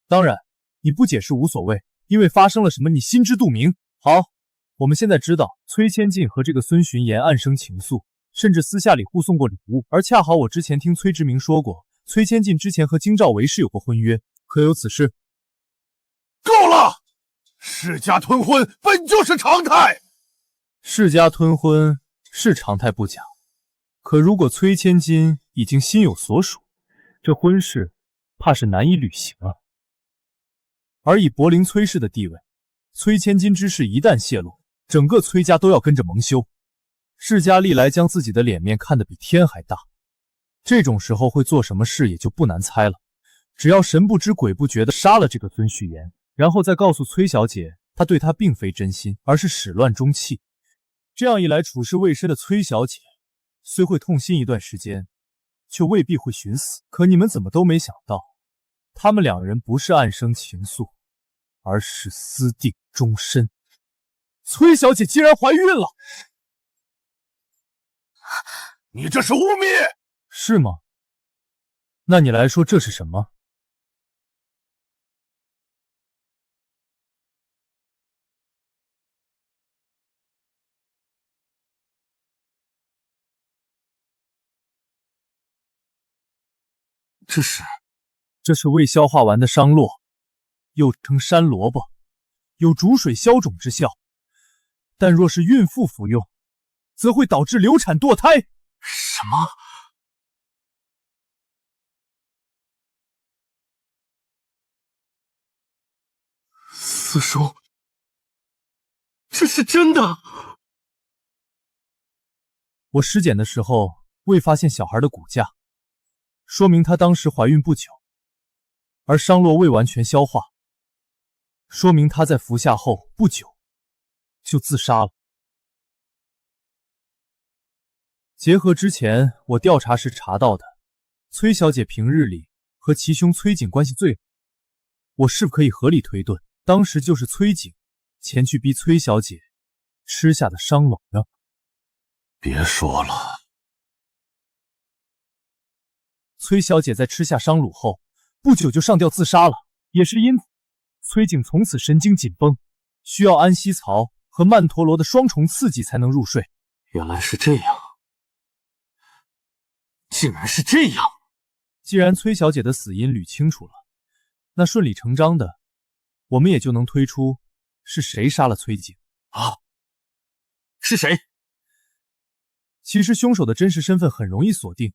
A: 当然，你不解释无所谓，因为发生了什么你心知肚明。好，我们现在知道崔千金和这个孙巡言暗生情愫，甚至私下里互送过礼物，而恰好我之前听崔之明说过，崔千金之前和京兆为氏有过婚约，可有此事？
G: 够了！世家吞婚本就是常态，
A: 世家吞婚是常态不假，可如果崔千金已经心有所属，这婚事怕是难以履行啊。而以柏林崔氏的地位，崔千金之事一旦泄露，整个崔家都要跟着蒙羞。世家历来将自己的脸面看得比天还大，这种时候会做什么事也就不难猜了。只要神不知鬼不觉地杀了这个孙旭言，然后再告诉崔小姐，他对她并非真心，而是始乱终弃。这样一来，处事未深的崔小姐虽会痛心一段时间，却未必会寻死。可你们怎么都没想到，他们2人不是暗生情愫，而是私定终身。崔小姐竟然怀孕了！
G: 你这是污蔑！
A: 是吗？那你来说这是什么？这是未消化完的商洛，又称山萝卜，有逐水消肿之效，但若是孕妇服用，则会导致流产堕胎。
J: 什么？四叔，这是真的？
A: 我尸检的时候未发现小孩的骨架，说明她当时怀孕不久，而伤络未完全消化，说明她在服下后不久就自杀了。结合之前我调查时查到的，崔小姐平日里和其兄崔景关系最好，我是否可以合理推断，当时就是崔景前去逼崔小姐吃下的伤卵呢？
G: 别说了。
A: 崔小姐在吃下伤乳后不久就上吊自杀了，也是因此崔景从此神经紧绷，需要安息槽和曼陀罗的双重刺激才能入睡。
F: 原来是这样，竟然是这样！
A: 既然崔小姐的死因捋清楚了，那顺理成章的，我们也就能推出是谁杀了崔景
F: 啊？是谁？
A: 其实凶手的真实身份很容易锁定，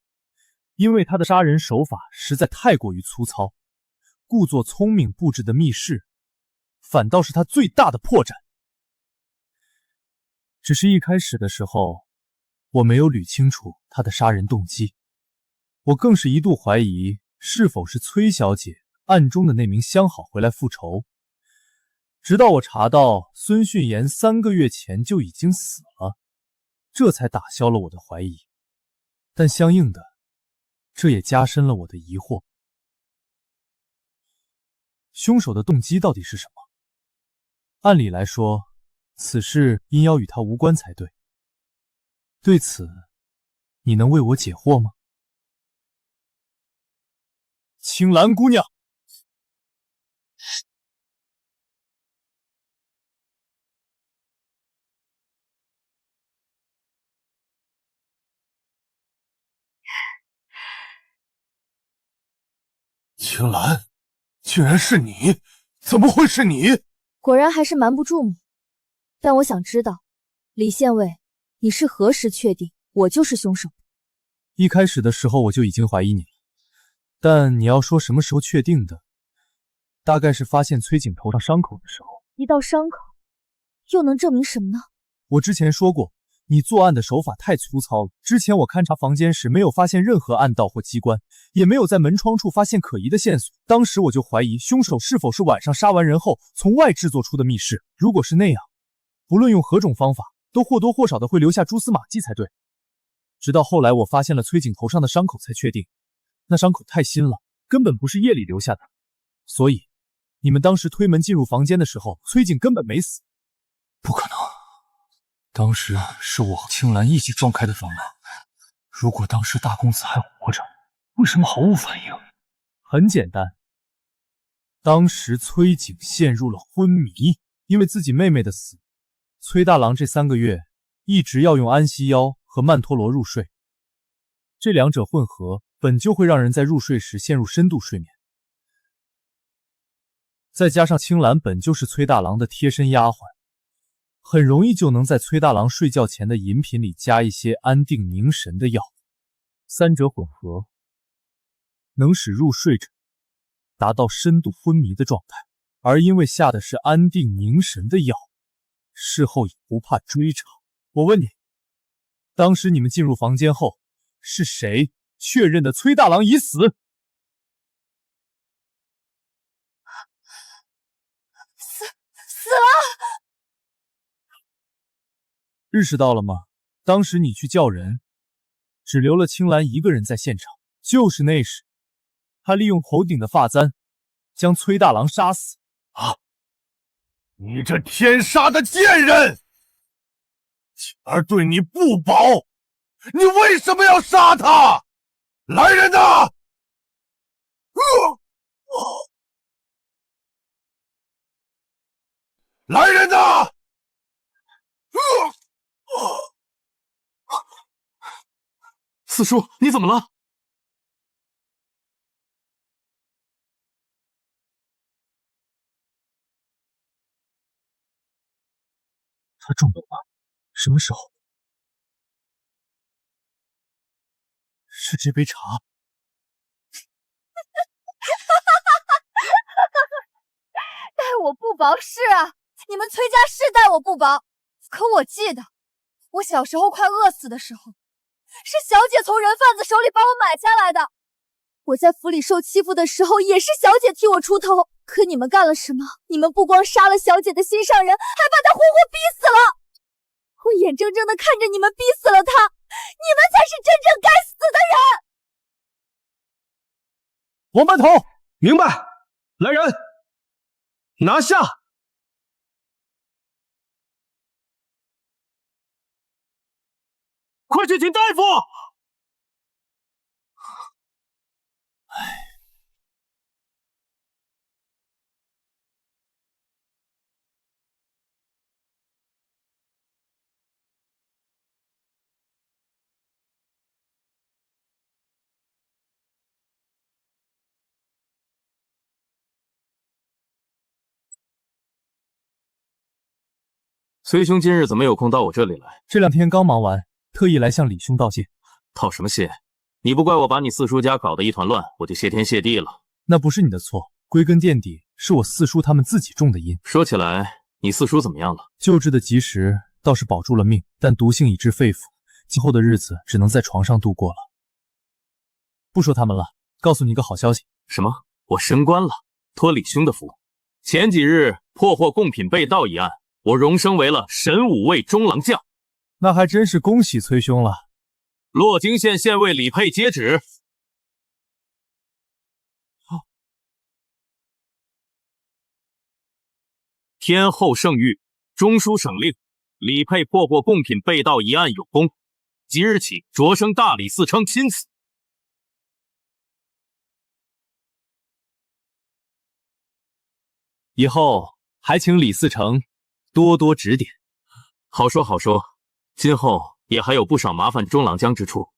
A: 因为他的杀人手法实在太过于粗糙，故作聪明布置的密室，反倒是他最大的破绽。只是一开始的时候，我没有捋清楚他的杀人动机，我更是一度怀疑是否是崔小姐暗中的那名相好回来复仇。直到我查到孙训言3个月前就已经死了，这才打消了我的怀疑。但相应的，这也加深了我的疑惑。凶手的动机到底是什么？按理来说，此事应要与他无关才对。对此，你能为我解惑吗？青兰姑娘，
G: 青兰，居然是你！怎么会是你？
I: 果然还是瞒不住母。但我想知道，李县尉，你是何时确定我就是凶手？
A: 一开始的时候我就已经怀疑你了，但你要说什么时候确定的，大概是发现崔景头上伤口的时候。
I: 一道伤口，又能证明什么呢？
A: 我之前说过，你作案的手法太粗糙了。之前我勘察房间时没有发现任何暗道或机关，也没有在门窗处发现可疑的线索。当时我就怀疑凶手是否是晚上杀完人后从外制作出的密室。如果是那样，不论用何种方法，都或多或少的会留下蛛丝马迹才对。直到后来我发现了崔景头上的伤口，才确定那伤口太新了，根本不是夜里留下的。所以你们当时推门进入房间的时候，崔景根本没死。
J: 不可能，当时是我和青兰一起撞开的房门。如果当时大公子还活着，为什么毫无反应？
A: 很简单，当时崔景陷入了昏迷，因为自己妹妹的死，崔大郎这3个月一直要用安息药和曼陀罗入睡，这两者混合本就会让人在入睡时陷入深度睡眠。再加上青兰本就是崔大郎的贴身丫鬟，很容易就能在崔大郎睡觉前的饮品里加一些安定凝神的药，三者混合，能使入睡者达到深度昏迷的状态。而因为下的是安定凝神的药，事后也不怕追查。我问你，当时你们进入房间后，是谁确认的崔大郎已死？
I: 死了！
A: 意识到了吗？当时你去叫人，只留了青兰一个人在现场，就是那时，他利用头顶的发簪将崔大郎杀死。
G: 啊！你这天杀的贱人！晴儿对你不薄，你为什么要杀他？来人呐！来人呐！
J: 四叔，你怎么了？他中毒了？什么时候？是这杯茶。
I: 待我不薄是啊，你们崔家是待我不薄。可我记得，我小时候快饿死的时候，是小姐从人贩子手里把我买下来的。我在府里受欺负的时候，也是小姐替我出头。可你们干了什么？你们不光杀了小姐的心上人，还把她活活逼死了！我眼睁睁的看着你们逼死了她，你们才是真正该死的人！
J: 王班头，明白。来人，拿下！快去请大夫！
F: 崔兄今日怎么有空到我这里来？
A: 这2天刚忙完，特意来向李兄道谢。
F: 道什么谢？你不怪我把你四叔家搞得一团乱，我就谢天谢地了。
A: 那不是你的错，归根垫底是我四叔他们自己种的因。
F: 说起来，你四叔怎么样了？
A: 救治的及时，倒是保住了命，但毒性已致肺腑，今后的日子只能在床上度过了。不说他们了，告诉你一个好消息。
F: 什么？我升官了，托李兄的福。前几日破获贡品被盗一案，我荣升为了神武卫中郎将。
A: 那还真是恭喜崔兄了。
F: 洛京县县尉李佩接旨。天后圣谕，中书省令李佩破获贡品被盗一案有功，即日起擢升大理寺丞钦此。
C: 以后还请李嗣成多多指点。
F: 好说好说，今后也还有不少麻烦中郎将之处。